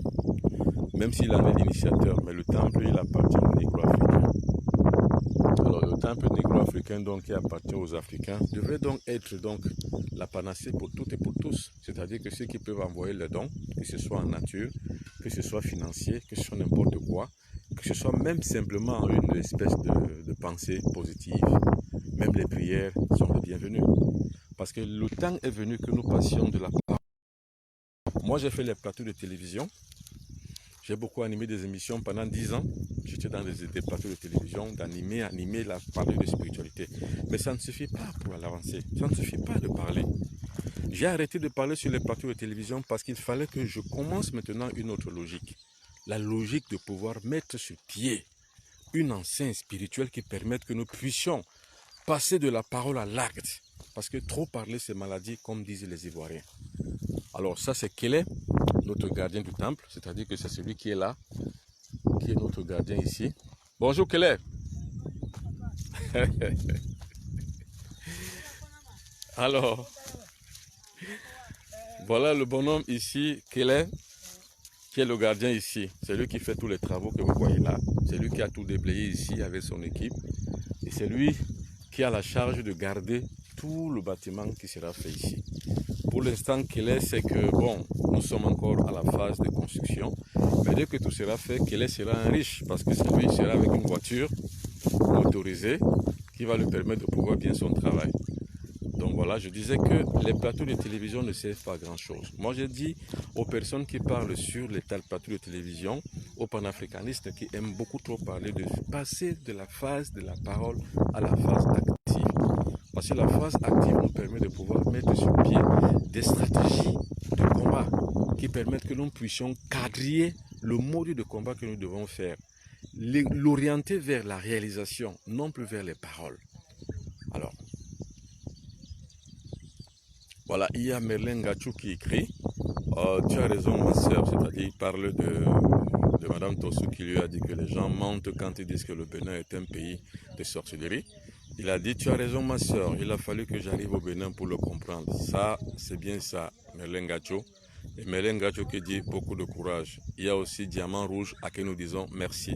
même s'il en est l'initiateur, mais le temple il appartient aux négro-africains. Alors le temple négro-africain donc qui appartient aux Africains devrait donc être donc la panacée pour toutes et pour tous. C'est-à-dire que ceux qui peuvent envoyer les dons, que ce soit en nature, que ce soit financier, que ce soit n'importe quoi, que ce soit même simplement une espèce de pensée positive, même les prières sont les bienvenues. Parce que le temps est venu que nous passions de la parole. Moi j'ai fait les plateaux de télévision. J'ai beaucoup animé des émissions pendant 10 ans. J'étais dans des plateaux de télévision, animer, parler de spiritualité. Mais ça ne suffit pas pour l'avancer. Ça ne suffit pas de parler. J'ai arrêté de parler sur les plateaux de télévision parce qu'il fallait que je commence maintenant une autre logique. La logique de pouvoir mettre sur pied une enceinte spirituelle qui permette que nous puissions passer de la parole à l'acte. Parce que trop parler, c'est maladie, comme disent les Ivoiriens. Alors ça, c'est Kélé, notre gardien du temple, c'est-à-dire que c'est celui qui est là, qui est notre gardien ici. Bonjour Kélé. Alors, voilà le bonhomme ici, Kélé. qui est le gardien ici. C'est lui qui fait tous les travaux que vous voyez là. C'est lui qui a tout déblayé ici avec son équipe. Et c'est lui qui a la charge de garder tout le bâtiment qui sera fait ici. Pour l'instant, Kelé, c'est que, bon, nous sommes encore à la phase de construction. Mais dès que tout sera fait, Kelé sera un riche parce que c'est lui qui sera avec une voiture motorisée qui va lui permettre de pouvoir bien son travail. Donc voilà, je disais que les plateaux de télévision ne servent pas à grand chose. Moi, je dis aux personnes qui parlent sur les plateaux de télévision, aux panafricanistes qui aiment beaucoup trop parler, de passer de la phase de la parole à la phase active. Parce que la phase active nous permet de pouvoir mettre sur pied des stratégies de combat qui permettent que nous puissions quadriller le mode de combat que nous devons faire, l'orienter vers la réalisation, non plus vers les paroles. Alors, voilà, il y a Merlin Gachou qui écrit tu as raison ma soeur, c'est-à-dire il parle de Madame Tossou qui lui a dit que les gens mentent quand ils disent que le Bénin est un pays de sorcellerie. Il a dit tu as raison ma soeur, il a fallu que j'arrive au Bénin pour le comprendre. Ça, c'est bien ça, Merlin Gachou. Et Merlin Gachou qui dit beaucoup de courage. Il y a aussi Diamant Rouge à qui nous disons merci.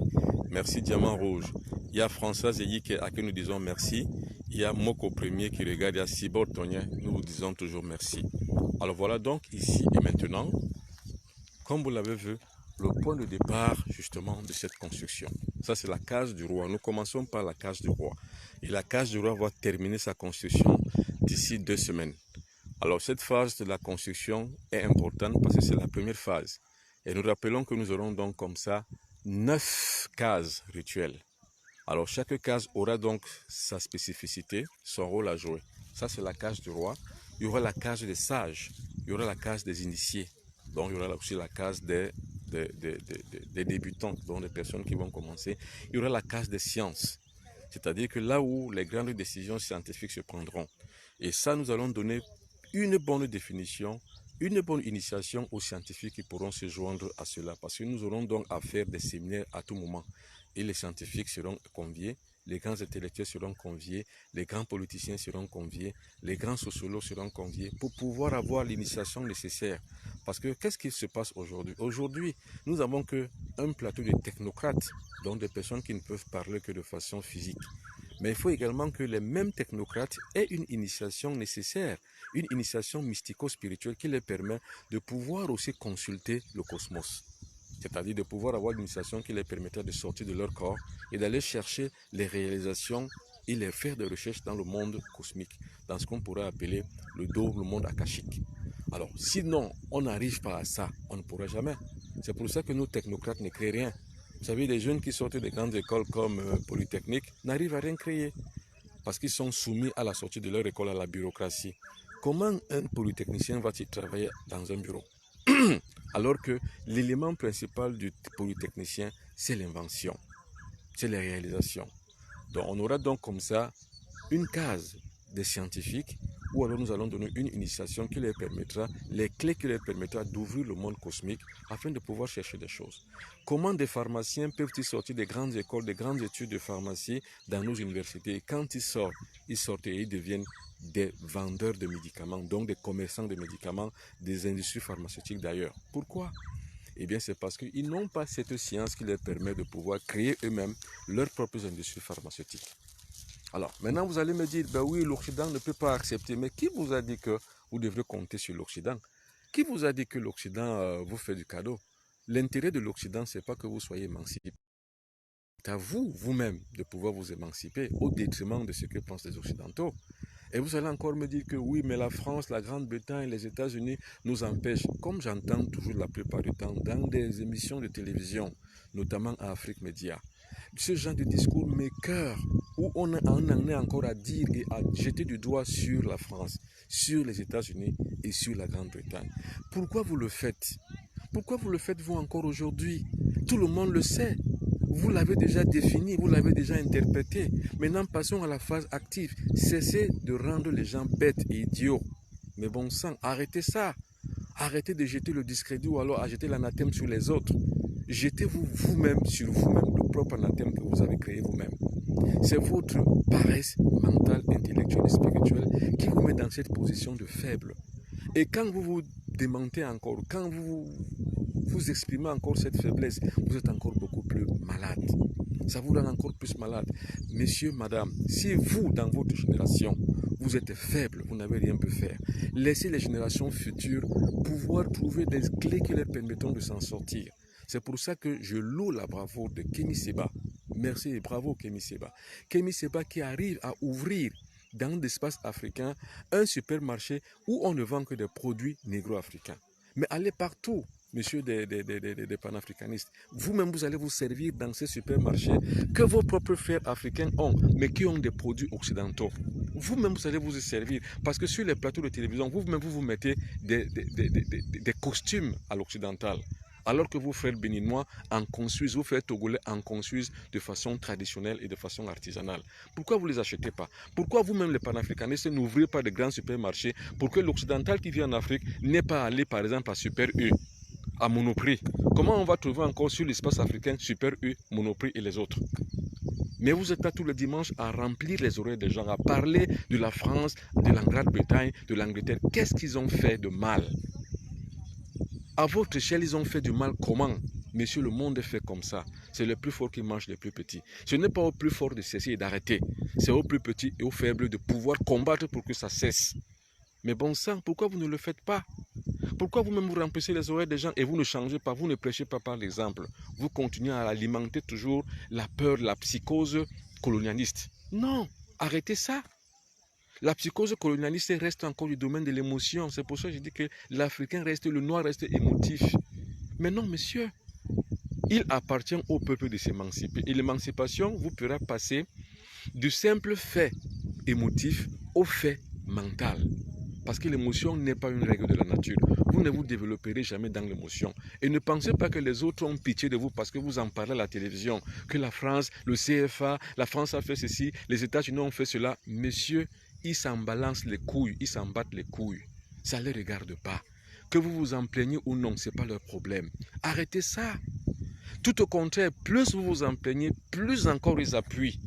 Merci Diamant Rouge. Il y a François Zeyik à qui nous disons merci. Il y a Moko Premier qui regarde, il y a Sibor Tonien, nous vous disons toujours merci. Alors voilà donc ici et maintenant, comme vous l'avez vu, le point de départ justement de cette construction. Ça c'est la case du roi. Nous commençons par la case du roi. Et la case du roi va terminer sa construction d'ici 2 semaines. Alors cette phase de la construction est importante parce que c'est la première phase. Et nous rappelons que nous aurons donc comme ça 9 cases rituelles. Alors chaque case aura donc sa spécificité, son rôle à jouer. Ça c'est la case du roi. Il y aura la case des sages, il y aura la case des initiés. Donc il y aura aussi la case des débutants, donc des personnes qui vont commencer. Il y aura la case des sciences, c'est-à-dire que là où les grandes décisions scientifiques se prendront. Et ça, nous allons donner une bonne définition, une bonne initiation aux scientifiques qui pourront se joindre à cela. Parce que nous aurons donc à faire des séminaires à tout moment. Et les scientifiques seront conviés, les grands intellectuels seront conviés, les grands politiciens seront conviés, les grands sociologues seront conviés pour pouvoir avoir l'initiation nécessaire. Parce que qu'est-ce qui se passe aujourd'hui? Aujourd'hui, nous n'avons qu'un plateau de technocrates, donc des personnes qui ne peuvent parler que de façon physique. Mais il faut également que les mêmes technocrates aient une initiation nécessaire, une initiation mystico-spirituelle qui les permet de pouvoir aussi consulter le cosmos. C'est-à-dire de pouvoir avoir une initiation qui les permettra de sortir de leur corps et d'aller chercher les réalisations et les faire des recherches dans le monde cosmique, dans ce qu'on pourrait appeler le monde akashique. Alors, sinon, on n'arrive pas à ça, on ne pourra jamais. C'est pour ça que nos technocrates ne créent rien. Vous savez, les jeunes qui sortent des grandes écoles comme Polytechnique n'arrivent à rien créer parce qu'ils sont soumis à la sortie de leur école à la bureaucratie. Comment un polytechnicien va-t-il travailler dans un bureau? Alors que l'élément principal du polytechnicien, c'est l'invention, c'est les réalisations. Donc on aura donc comme ça une case des scientifiques où alors nous allons donner une initiation qui leur permettra, les clés qui leur permettra d'ouvrir le monde cosmique afin de pouvoir chercher des choses. Comment des pharmaciens peuvent-ils sortir des grandes écoles, des grandes études de pharmacie dans nos universités? Et quand ils sortent et ils deviennent des vendeurs de médicaments, donc des commerçants de médicaments, des industries pharmaceutiques d'ailleurs. Pourquoi? Eh bien, c'est parce qu'ils n'ont pas cette science qui leur permet de pouvoir créer eux-mêmes leurs propres industries pharmaceutiques. Alors, maintenant, vous allez me dire, ben oui, l'Occident ne peut pas accepter. Mais qui vous a dit que vous devrez compter sur l'Occident? Qui vous a dit que l'Occident vous fait du cadeau? L'intérêt de l'Occident, ce n'est pas que vous soyez émancipé. C'est à vous, vous-même, de pouvoir vous émanciper au détriment de ce que pensent les Occidentaux. Et vous allez encore me dire que oui, mais la France, la Grande-Bretagne, les États-Unis nous empêchent, comme j'entends toujours la plupart du temps dans des émissions de télévision, notamment à Afrique Média, ce genre de discours m'écoeure, où on en est encore à dire et à jeter du doigt sur la France, sur les États-Unis et sur la Grande-Bretagne. Pourquoi vous le faites? Pourquoi vous le faites vous encore aujourd'hui? Tout le monde le sait. Vous l'avez déjà défini, vous l'avez déjà interprété. Maintenant, passons à la phase active. Cessez de rendre les gens bêtes et idiots. Mais bon sang, arrêtez ça. Arrêtez de jeter le discrédit ou alors à jeter l'anathème sur les autres. Jetez-vous vous-même sur vous-même le propre anathème que vous avez créé vous-même. C'est votre paresse mentale, intellectuelle et spirituelle qui vous met dans cette position de faible. Et quand vous vous démentez encore, quand vous vous exprimez encore cette faiblesse, vous êtes encore beaucoup plus malade. Ça vous rend encore plus malade. Messieurs, madame, si vous, dans votre génération, vous êtes faible, vous n'avez rien pu faire, laissez les générations futures pouvoir trouver des clés qui leur permettront de s'en sortir. C'est pour ça que je loue la bravoure de Kémy Séba. Merci et bravo Kémy Séba. Kémy Séba qui arrive à ouvrir dans l'espace africain un supermarché où on ne vend que des produits négro-africains. Mais allez partout, messieurs des panafricanistes. Vous-même, vous allez vous servir dans ces supermarchés que vos propres frères africains ont, mais qui ont des produits occidentaux. Vous-même, vous allez vous y servir. Parce que sur les plateaux de télévision, vous-même, vous mettez des costumes à l'occidental. Alors que vos frères béninois en construisent, vos frères togolais en construisent de façon traditionnelle et de façon artisanale. Pourquoi vous ne les achetez pas? Pourquoi vous-même les panafricanistes n'ouvrez pas de grands supermarchés pour que l'occidental qui vit en Afrique n'ait pas à aller par exemple à Super U, à Monoprix? Comment on va trouver encore sur l'espace africain Super U, Monoprix et les autres? Mais vous êtes là tous les dimanches à remplir les oreilles des gens, à parler de la France, de la Grande-Bretagne, de l'Angleterre. Qu'est-ce qu'ils ont fait de mal? À votre échelle, ils ont fait du mal comment? Monsieur, le monde est fait comme ça. C'est le plus fort qui mange les plus petits. Ce n'est pas au plus fort de cesser et d'arrêter. C'est au plus petit et au faible de pouvoir combattre pour que ça cesse. Mais bon sang, pourquoi vous ne le faites pas? Pourquoi vous-même vous remplissez les oreilles des gens et vous ne changez pas, vous ne prêchez pas par l'exemple? Vous continuez à alimenter toujours la peur, la psychose colonialiste. Non, arrêtez ça. La psychose colonialiste reste encore du domaine de l'émotion. C'est pour ça que je dis que l'Africain reste, le noir reste émotif. Mais non, monsieur, il appartient au peuple de s'émanciper. Et l'émancipation vous pourra passer du simple fait émotif au fait mental. Parce que l'émotion n'est pas une règle de la nature. Vous ne vous développerez jamais dans l'émotion. Et ne pensez pas que les autres ont pitié de vous parce que vous en parlez à la télévision. Que la France, le CFA, la France a fait ceci, les États-Unis ont fait cela. Messieurs, ils s'en balancent les couilles, ils s'en battent les couilles. Ça ne les regarde pas. Que vous vous en plaignez ou non, ce n'est pas leur problème. Arrêtez ça. Tout au contraire, plus vous vous en plaignez, plus encore ils appuient.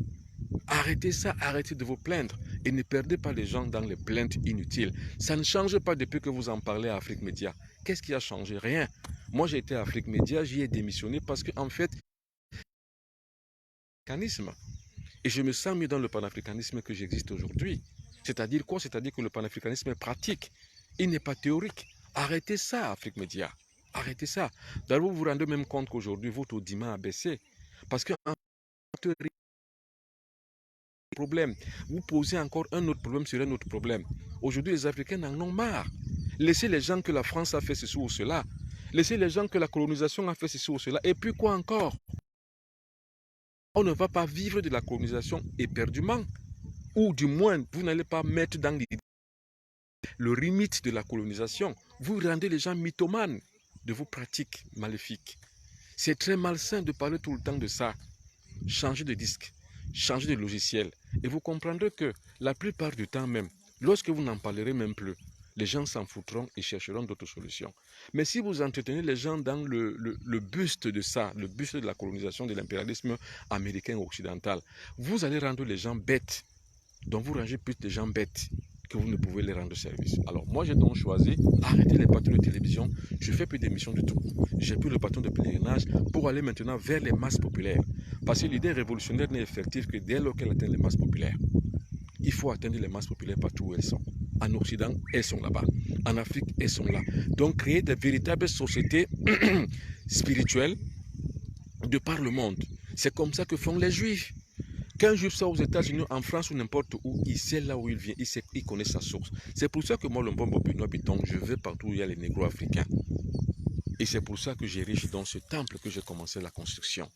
Arrêtez ça, arrêtez de vous plaindre. Et ne perdez pas les gens dans les plaintes inutiles. Ça ne change pas depuis que vous en parlez à Afrique Média. Qu'est-ce qui a changé? Rien. Moi, j'ai été à Afrique Média, j'y ai démissionné parce qu'en fait, et je me sens mieux dans le panafricanisme que j'existe aujourd'hui. C'est-à-dire quoi? C'est-à-dire que le panafricanisme est pratique. Il n'est pas théorique. Arrêtez ça, Afrique Média. Arrêtez ça. D'ailleurs, vous vous rendez même compte qu'aujourd'hui, votre audimat a baissé. Parce que problème, vous posez encore un autre problème sur un autre problème. Aujourd'hui, les Africains en ont marre. Laissez les gens que la France a fait ceci ou cela. Laissez les gens que la colonisation a fait ceci ou cela. Et puis quoi encore? On ne va pas vivre de la colonisation éperdument. Ou du moins, vous n'allez pas mettre dans le limite de la colonisation. Vous rendez les gens mythomanes de vos pratiques maléfiques. C'est très malsain de parler tout le temps de ça. Changez de disque, changez de logiciel. Et vous comprendrez que la plupart du temps même, lorsque vous n'en parlerez même plus, les gens s'en foutront et chercheront d'autres solutions. Mais si vous entretenez les gens dans le buste de ça, le buste de la colonisation, de l'impérialisme américain occidental, vous allez rendre les gens bêtes. Donc vous rangez plus de gens bêtes que vous ne pouvez les rendre service. Alors moi j'ai donc choisi arrêter les patrons de télévision. Je fais plus d'émissions du tout. J'ai pris le bâton de pèlerinage pour aller maintenant vers les masses populaires. Parce que l'idée révolutionnaire n'est effective que dès lors qu'elle atteint les masses populaires. Il faut atteindre les masses populaires partout où elles sont. En Occident, elles sont là-bas. En Afrique, elles sont là. Donc créer de véritables sociétés spirituelles de par le monde. C'est comme ça que font les Juifs. Qu'un juif soit aux États-Unis, en France ou n'importe où, il sait là où il vient, il connaît sa source. C'est pour ça que moi, le Mbombo Benoît Biton, je vais partout où il y a les négros africains. Et c'est pour ça que j'érige dans ce temple que j'ai commencé la construction.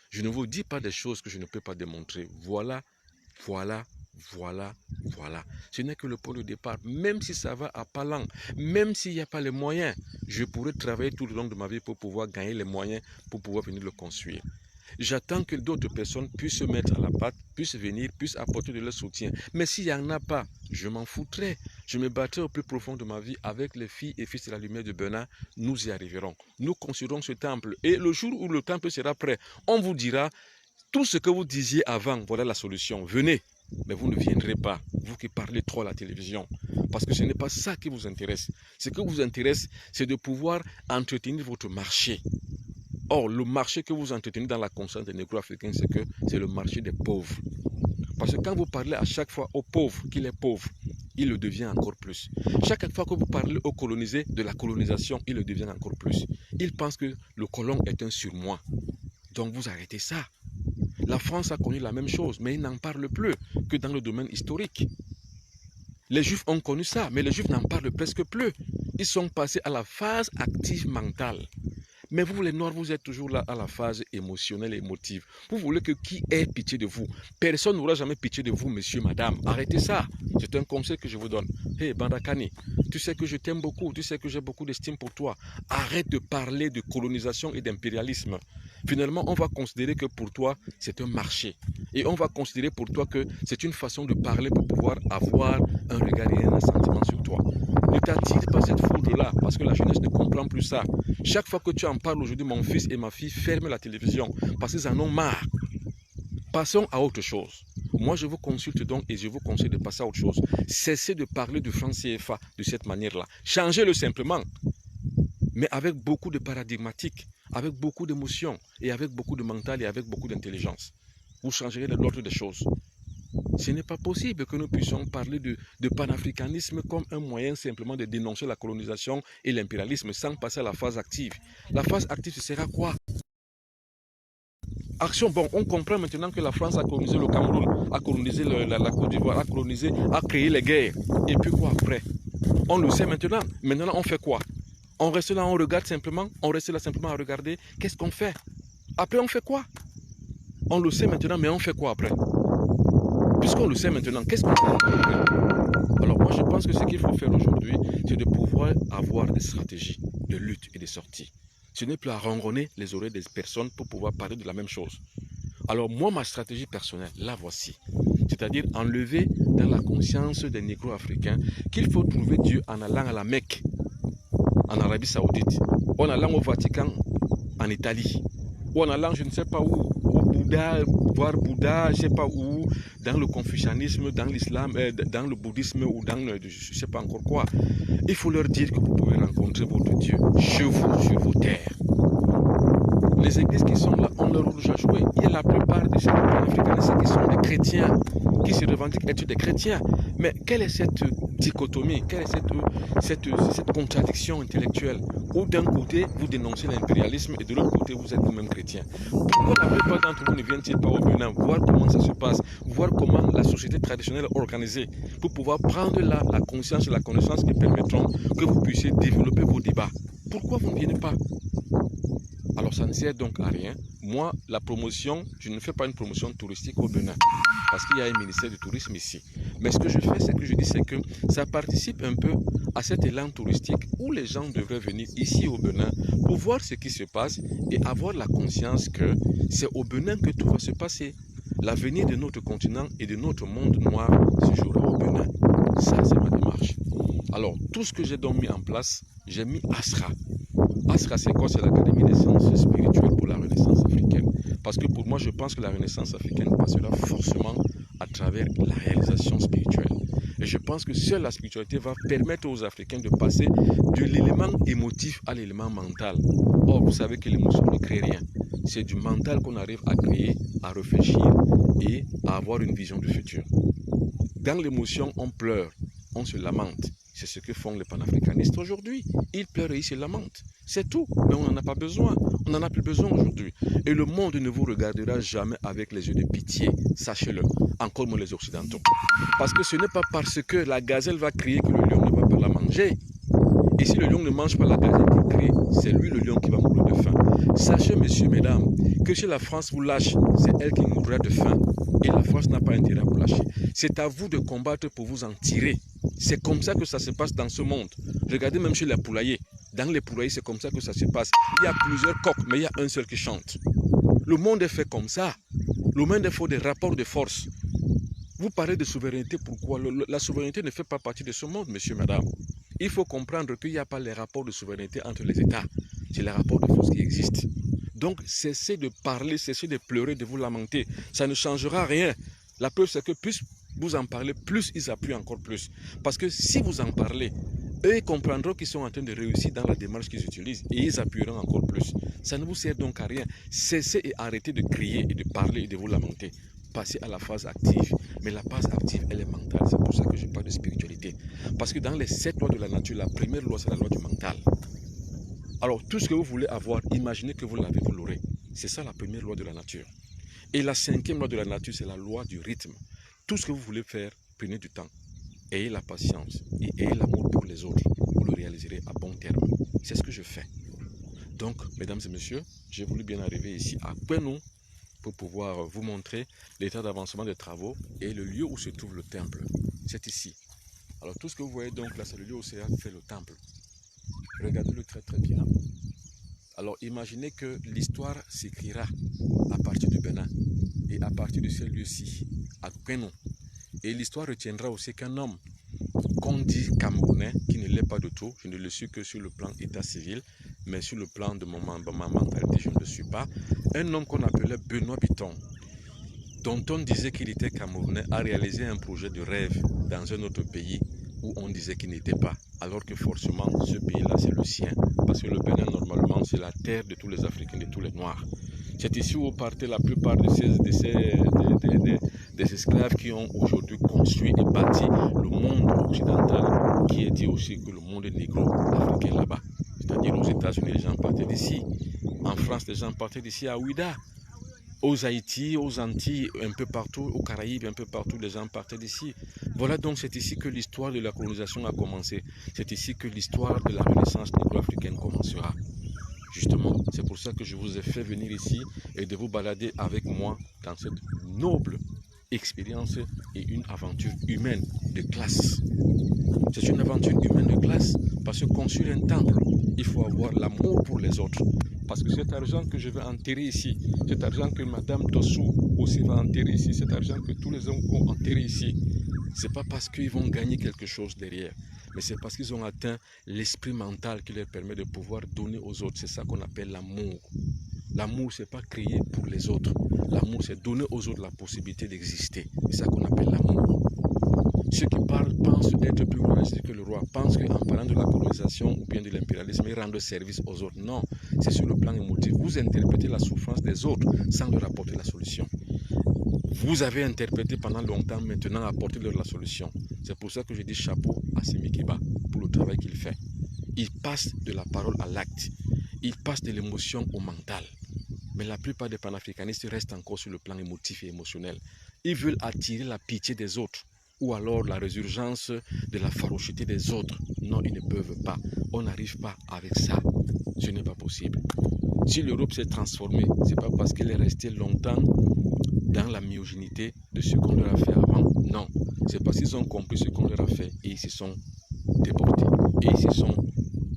Je ne vous dis pas des choses que je ne peux pas démontrer. Voilà, voilà, voilà, voilà. Ce n'est que le point de départ. Même si ça va à pas lent, même s'il n'y a pas les moyens, je pourrais travailler tout le long de ma vie pour pouvoir gagner les moyens, pour pouvoir venir le construire. J'attends que d'autres personnes puissent se mettre à la patte, puissent venir, puissent apporter de leur soutien. Mais s'il n'y en a pas, je m'en foutrai. Je me battrai au plus profond de ma vie avec les filles et fils de la lumière de Benin. Nous y arriverons. Nous construirons ce temple. Et le jour où le temple sera prêt, on vous dira tout ce que vous disiez avant. Voilà la solution. Venez. Mais vous ne viendrez pas, vous qui parlez trop à la télévision. Parce que ce n'est pas ça qui vous intéresse. Ce qui vous intéresse, c'est de pouvoir entretenir votre marché. Or, le marché que vous entretenez dans la conscience des négro-africains, c'est le marché des pauvres. Parce que quand vous parlez à chaque fois aux pauvres qu'il est pauvre, il le devient encore plus. Chaque fois que vous parlez aux colonisés de la colonisation, il le devient encore plus. Il pense que le colon est un surmoi. Donc vous arrêtez ça. La France a connu la même chose, mais il n'en parle plus que dans le domaine historique. Les Juifs ont connu ça, mais les Juifs n'en parlent presque plus. Ils sont passés à la phase active mentale. Mais vous, les Noirs, vous êtes toujours là à la phase émotionnelle et émotive. Vous voulez que qui ait pitié de vous? Personne n'aura jamais pitié de vous, monsieur, madame. Arrêtez ça. C'est un conseil que je vous donne. Hey, Bandakani, tu sais que je t'aime beaucoup. Tu sais que j'ai beaucoup d'estime pour toi. Arrête de parler de colonisation et d'impérialisme. Finalement, on va considérer que pour toi, c'est un marché. Et on va considérer pour toi que c'est une façon de parler pour pouvoir avoir un regard et un sentiment sur toi. Ne t'attire pas cette foudre-là, parce que la jeunesse ne comprend plus ça. Chaque fois que tu en parles aujourd'hui, mon fils et ma fille ferment la télévision, parce qu'ils en ont marre. Passons à autre chose. Moi, je vous consulte donc et je vous conseille de passer à autre chose. Cessez de parler du franc CFA de cette manière-là. Changez-le simplement, mais avec beaucoup de paradigmatique, avec beaucoup d'émotion, et avec beaucoup de mental et avec beaucoup d'intelligence. Vous changerez l'ordre des choses. Ce n'est pas possible que nous puissions parler de panafricanisme comme un moyen simplement de dénoncer la colonisation et l'impérialisme sans passer à la phase active. La phase active, ce sera quoi? Action, bon, on comprend maintenant que la France a colonisé le Cameroun, a colonisé la Côte d'Ivoire, a créé les guerres. Et puis quoi après? On le sait maintenant. Maintenant, on fait quoi? On reste là, on regarde simplement, on reste là simplement à regarder. Qu'est-ce qu'on fait? Après, on fait quoi? On le sait maintenant, mais on fait quoi après? Puisqu'on le sait maintenant, qu'est-ce qu'on fait? Alors moi, je pense que ce qu'il faut faire aujourd'hui, c'est de pouvoir avoir des stratégies de lutte et de sortie. Ce n'est plus à ronronner les oreilles des personnes pour pouvoir parler de la même chose. Alors moi, ma stratégie personnelle, la voici. C'est-à-dire enlever dans la conscience des négro-africains qu'il faut trouver Dieu en allant à la Mecque, en Arabie Saoudite, ou en allant au Vatican, en Italie, ou en allant je ne sais pas où, au Bouddha, voir Bouddha, je ne sais pas où, dans le confucianisme, dans l'islam, dans le bouddhisme ou dans je ne sais pas encore quoi. Il faut leur dire que vous pouvez rencontrer votre Dieu chez vous, sur vos terres. Les églises qui sont là ont leur rôle à jouer. Il y a la plupart des panafricanistes qui sont des chrétiens, qui se revendiquent être des chrétiens. Mais quelle est cette dichotomie, quelle est cette contradiction intellectuelle où d'un côté vous dénoncez l'impérialisme et de l'autre côté vous êtes vous-même chrétien? Pourquoi la plupart d'entre vous ne viennent-ils pas au Bénin voir comment ça se passe, voir comment la société traditionnelle est organisée pour pouvoir prendre là la conscience et la connaissance qui permettront que vous puissiez développer vos débats? Pourquoi vous ne venez pas? Alors ça ne sert donc à rien. Moi, la promotion, je ne fais pas une promotion touristique au Bénin parce qu'il y a un ministère du tourisme ici. Mais ce que je fais, c'est que ça participe un peu à cet élan touristique où les gens devraient venir ici au Bénin pour voir ce qui se passe et avoir la conscience que c'est au Bénin que tout va se passer. L'avenir de notre continent et de notre monde noir se jouera au Bénin. Ça, c'est ma démarche. Alors, tout ce que j'ai donc mis en place, j'ai mis ASRA. ASRA, c'est quoi? C'est l'Académie des sciences spirituelles pour la Renaissance africaine. Parce que pour moi, je pense que la Renaissance africaine passera forcément à travers la réalisation spirituelle. Et je pense que seule la spiritualité va permettre aux Africains de passer de l'élément émotif à l'élément mental. Or, vous savez que l'émotion ne crée rien. C'est du mental qu'on arrive à créer, à réfléchir et à avoir une vision du futur. Dans l'émotion, on pleure, on se lamente. C'est ce que font les panafricanistes aujourd'hui. Ils pleurent et ils se lamentent. C'est tout. Mais on n'en a pas besoin. On n'en a plus besoin aujourd'hui. Et le monde ne vous regardera jamais avec les yeux de pitié. Sachez-le. Encore moins les Occidentaux. Parce que ce n'est pas parce que la gazelle va crier que le lion ne va pas la manger. Et si le lion ne mange pas la gazelle qui crie, c'est lui le lion qui va mourir de faim. Sachez, messieurs, mesdames, que si la France vous lâche, c'est elle qui mourra de faim. Et la France n'a pas intérêt à vous lâcher. C'est à vous de combattre pour vous en tirer. C'est comme ça que ça se passe dans ce monde. Regardez même chez les poulaillers. Dans les poulaillers, c'est comme ça que ça se passe. Il y a plusieurs coqs, mais il y a un seul qui chante. Le monde est fait comme ça. Le monde est fait des rapports de force. Vous parlez de souveraineté, pourquoi? La souveraineté ne fait pas partie de ce monde, monsieur, madame. Il faut comprendre qu'il n'y a pas les rapports de souveraineté entre les États. C'est les rapports de force qui existent. Donc, cessez de parler, cessez de pleurer, de vous lamenter. Ça ne changera rien. La preuve, c'est que vous en parlez, plus ils appuient encore plus. Parce que si vous en parlez, eux ils comprendront qu'ils sont en train de réussir dans la démarche qu'ils utilisent et ils appuieront encore plus. Ça ne vous sert donc à rien. Cessez et arrêtez de crier et de parler et de vous lamenter. Passez à la phase active. Mais la phase active, elle est mentale. C'est pour ça que je parle de spiritualité. Parce que dans les 7 lois de la nature, la première loi, c'est la loi du mental. Alors, tout ce que vous voulez avoir, imaginez que vous l'avez, vous l'aurez. C'est ça la première loi de la nature. Et la 5e loi de la nature, c'est la loi du rythme. Tout ce que vous voulez faire, prenez du temps. Ayez la patience et ayez l'amour pour les autres. Vous le réaliserez à bon terme. C'est ce que je fais. Donc, mesdames et messieurs, j'ai voulu bien arriver ici à Kwenou pour pouvoir vous montrer l'état d'avancement des travaux et le lieu où se trouve le temple. C'est ici. Alors, tout ce que vous voyez donc là, c'est le lieu où s'est fait le temple. Regardez-le très très bien. Alors, imaginez que l'histoire s'écrira à partir du Bénin et à partir de ce lieu-ci, à Kwenou. Et l'histoire retiendra aussi qu'un homme qu'on dit camerounais, qui ne l'est pas du tout, je ne le suis que sur le plan état civil, mais sur le plan de ma mentalité, je ne le suis pas. Un homme qu'on appelait Benoît Bitton, dont on disait qu'il était camerounais, a réalisé un projet de rêve dans un autre pays où on disait qu'il n'était pas. Alors que forcément, ce pays-là, c'est le sien. Parce que le Bénin, normalement, c'est la terre de tous les Africains, de tous les Noirs. C'est ici où partaient la plupart des esclaves qui ont aujourd'hui construit et bâti le monde occidental, qui est dit aussi que le monde négro-africain là-bas. C'est-à-dire aux États-Unis, les gens partaient d'ici. En France, les gens partaient d'ici à Ouida. Aux Haïti, aux Antilles, un peu partout, aux Caraïbes, un peu partout, les gens partaient d'ici. Voilà donc, c'est ici que l'histoire de la colonisation a commencé. C'est ici que l'histoire de la Renaissance négro-africaine commencera. Justement, c'est pour ça que je vous ai fait venir ici et de vous balader avec moi dans cette noble expérience et une aventure humaine de classe. C'est une aventure humaine de classe parce que construire un temple, il faut avoir l'amour pour les autres. Parce que cet argent que je vais enterrer ici, cet argent que Madame Dossou aussi va enterrer ici, cet argent que tous les hommes vont enterrer ici, c'est pas parce qu'ils vont gagner quelque chose derrière, mais c'est parce qu'ils ont atteint l'esprit mental qui leur permet de pouvoir donner aux autres. C'est ça qu'on appelle l'amour. L'amour, c'est pas créer pour les autres. L'amour, c'est donner aux autres la possibilité d'exister. C'est ça qu'on appelle l'amour. Ceux qui parlent pensent être plus royalistes que le roi, pensent qu'en parlant de la colonisation ou bien de l'impérialisme, ils rendent service aux autres. Non, c'est sur le plan émotif. Vous interprétez la souffrance des autres sans leur apporter la solution. Vous avez interprété pendant longtemps, maintenant apportez-leur la solution. C'est pour ça que je dis chapeau à Simi Kiba pour le travail qu'il fait. Il passe de la parole à l'acte. Il passe de l'émotion au mental. Mais la plupart des panafricanistes restent encore sur le plan émotif et émotionnel. Ils veulent attirer la pitié des autres ou alors la résurgence de la férocité des autres. Non, ils ne peuvent pas. On n'arrive pas avec ça. Ce n'est pas possible. Si l'Europe s'est transformée, ce n'est pas parce qu'elle est restée longtemps dans la myogénité de ce qu'on leur a fait avant. Non, c'est parce qu'ils ont compris ce qu'on leur a fait et ils se sont déportés. Et ils se sont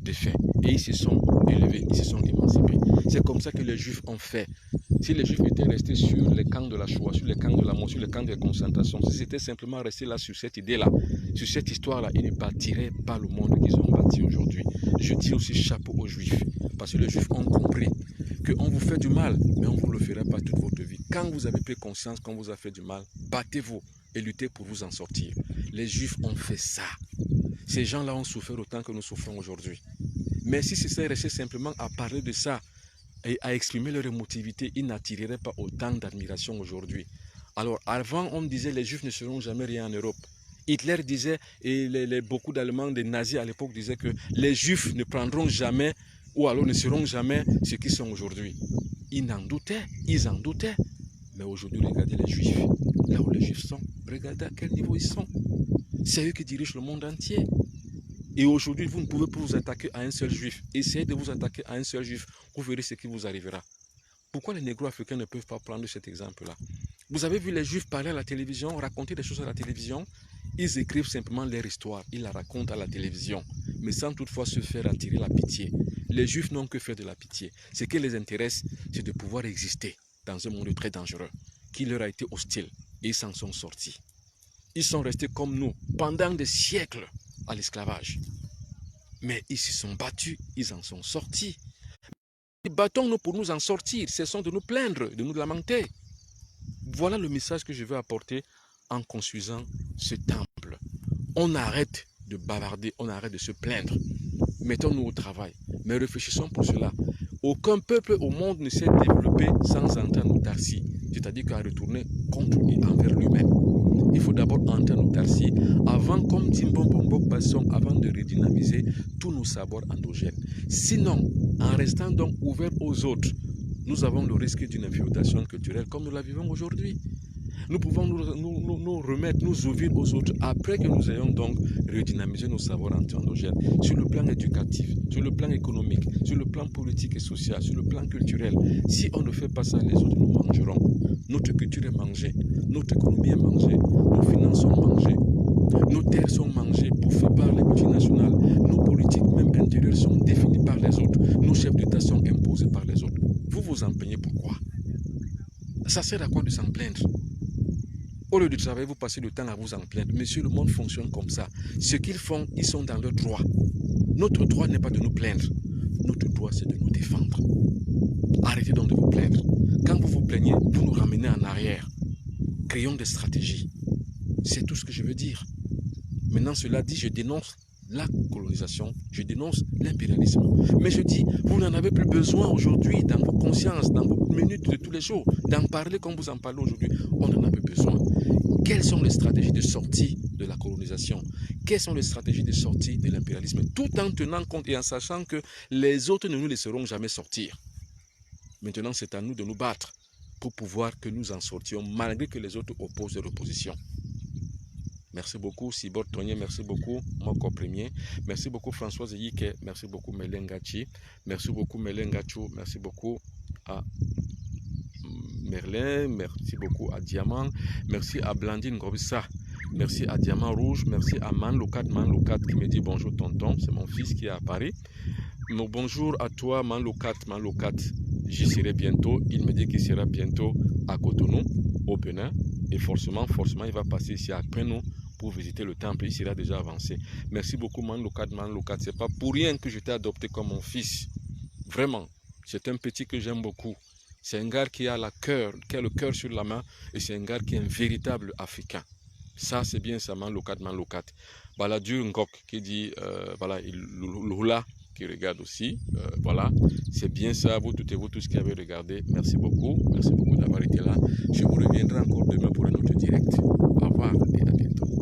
défaits. Et ils se sont élevés, ils se sont émancipés. C'est comme ça que les Juifs ont fait. Si les Juifs étaient restés sur les camps de la Shoah, sur les camps de la mort, sur les camps de concentration, s'ils étaient simplement restés là sur cette idée-là, sur cette histoire-là, ils ne bâtiraient pas le monde qu'ils ont bâti aujourd'hui. Je dis aussi chapeau aux Juifs, parce que les Juifs ont compris qu'on vous fait du mal, mais on ne vous le fera pas toute votre vie. Quand vous avez pris conscience qu'on vous a fait du mal, battez-vous et luttez pour vous en sortir. Les Juifs ont fait ça. Ces gens-là ont souffert autant que nous souffrons aujourd'hui. Mais si c'était resté simplement à parler de ça et à exprimer leur émotivité, ils n'attireraient pas autant d'admiration aujourd'hui. Alors avant, on disait les Juifs ne seront jamais rien en Europe. Hitler disait, et beaucoup d'Allemands, des nazis à l'époque disaient que les Juifs ne prendront jamais, ou alors ne seront jamais ce qu'ils sont aujourd'hui. Ils en doutaient. Mais aujourd'hui, regardez les Juifs. Là où les Juifs sont, regardez à quel niveau ils sont. C'est eux qui dirigent le monde entier. Et aujourd'hui, vous ne pouvez pas vous attaquer à un seul juif. Essayez de vous attaquer à un seul juif. Vous verrez ce qui vous arrivera. Pourquoi les négro-africains ne peuvent pas prendre cet exemple-là? Vous avez vu les juifs parler à la télévision, raconter des choses à la télévision? Ils écrivent simplement leur histoire. Ils la racontent à la télévision. Mais sans toutefois se faire attirer la pitié. Les juifs n'ont que faire de la pitié. Ce qui les intéresse, c'est de pouvoir exister dans un monde très dangereux, qui leur a été hostile. Et ils s'en sont sortis. Ils sont restés comme nous pendant des siècles à l'esclavage. Mais ils se sont battus, ils en sont sortis. Battons-nous pour nous en sortir, cessons de nous plaindre, de nous lamenter. Voilà le message que je veux apporter en construisant ce temple. On arrête de bavarder, on arrête de se plaindre. Mettons-nous au travail, mais réfléchissons pour cela. Aucun peuple au monde ne s'est développé sans entendre autarcie, c'est-à-dire qu'à retourner contre et envers lui-même. Il faut d'abord entendre autarcie avant, comme Timbon Bombok Basson, avant de redynamiser tous nos savoirs endogènes. Sinon, en restant donc ouverts aux autres, nous avons le risque d'une infiltration culturelle comme nous la vivons aujourd'hui. Nous pouvons nous remettre, nous ouvrir aux autres après que nous ayons donc redynamisé nos savoirs endogènes sur le plan éducatif, sur le plan économique, sur le plan politique et social, sur le plan culturel. Si on ne fait pas ça, les autres nous mangeront. Notre culture est mangée, notre économie est mangée, nos finances sont mangées, nos terres sont mangées, bouffées par les multinationales, nos politiques même intérieures sont définies par les autres, nos chefs d'État sont imposés par les autres. Vous vous en plaignez pourquoi? Ça sert à quoi de s'en plaindre? Au lieu de travailler, vous passez le temps à vous en plaindre. Monsieur, le monde fonctionne comme ça. Ce qu'ils font, ils sont dans leur droit. Notre droit n'est pas de nous plaindre. Notre droit, c'est de nous défendre. Arrêtez donc de vous plaindre. Quand vous vous plaignez, vous nous ramenez en arrière. Créons des stratégies. C'est tout ce que je veux dire. Maintenant, cela dit, je dénonce la colonisation, je dénonce l'impérialisme. Mais je dis, vous n'en avez plus besoin aujourd'hui dans vos consciences, dans vos minutes de tous les jours, d'en parler comme vous en parlez aujourd'hui. On n'en a plus besoin. Quelles sont les stratégies de sortie de la colonisation? Quelles sont les stratégies de sortie de l'impérialisme? Tout en tenant compte et en sachant que les autres ne nous laisseront jamais sortir. Maintenant, c'est à nous de nous battre pour pouvoir que nous en sortions, malgré que les autres opposent leur opposition. Merci beaucoup, Sibor Tonye, merci beaucoup, Moko Premier, merci beaucoup, Françoise Yike, merci beaucoup, Melengachi, merci beaucoup, Melengachou, merci beaucoup à Merlin, merci beaucoup à Diamant, merci à Blandine Gobissa, merci à Diamant Rouge, merci à Manlokat qui me dit bonjour tonton, c'est mon fils qui est à Paris. Bonjour à toi Manlokat, j'y serai bientôt, il me dit qu'il sera bientôt à Cotonou, au Bénin, et forcément il va passer ici à Penou pour visiter le temple, il sera déjà avancé. Merci beaucoup Manlokat, c'est pas pour rien que je t'ai adopté comme mon fils, vraiment, c'est un petit que j'aime beaucoup. C'est un gars qui a le cœur sur la main, et c'est un gars qui est un véritable Africain. Ça, c'est bien ça, Manlokat. Baladur Ngok qui dit, voilà, Lula qui regarde aussi, voilà, c'est bien ça, vous toutes et vous tous qui avez regardé, merci beaucoup d'avoir été là. Je vous reviendrai encore demain pour un autre direct. Au revoir et à bientôt.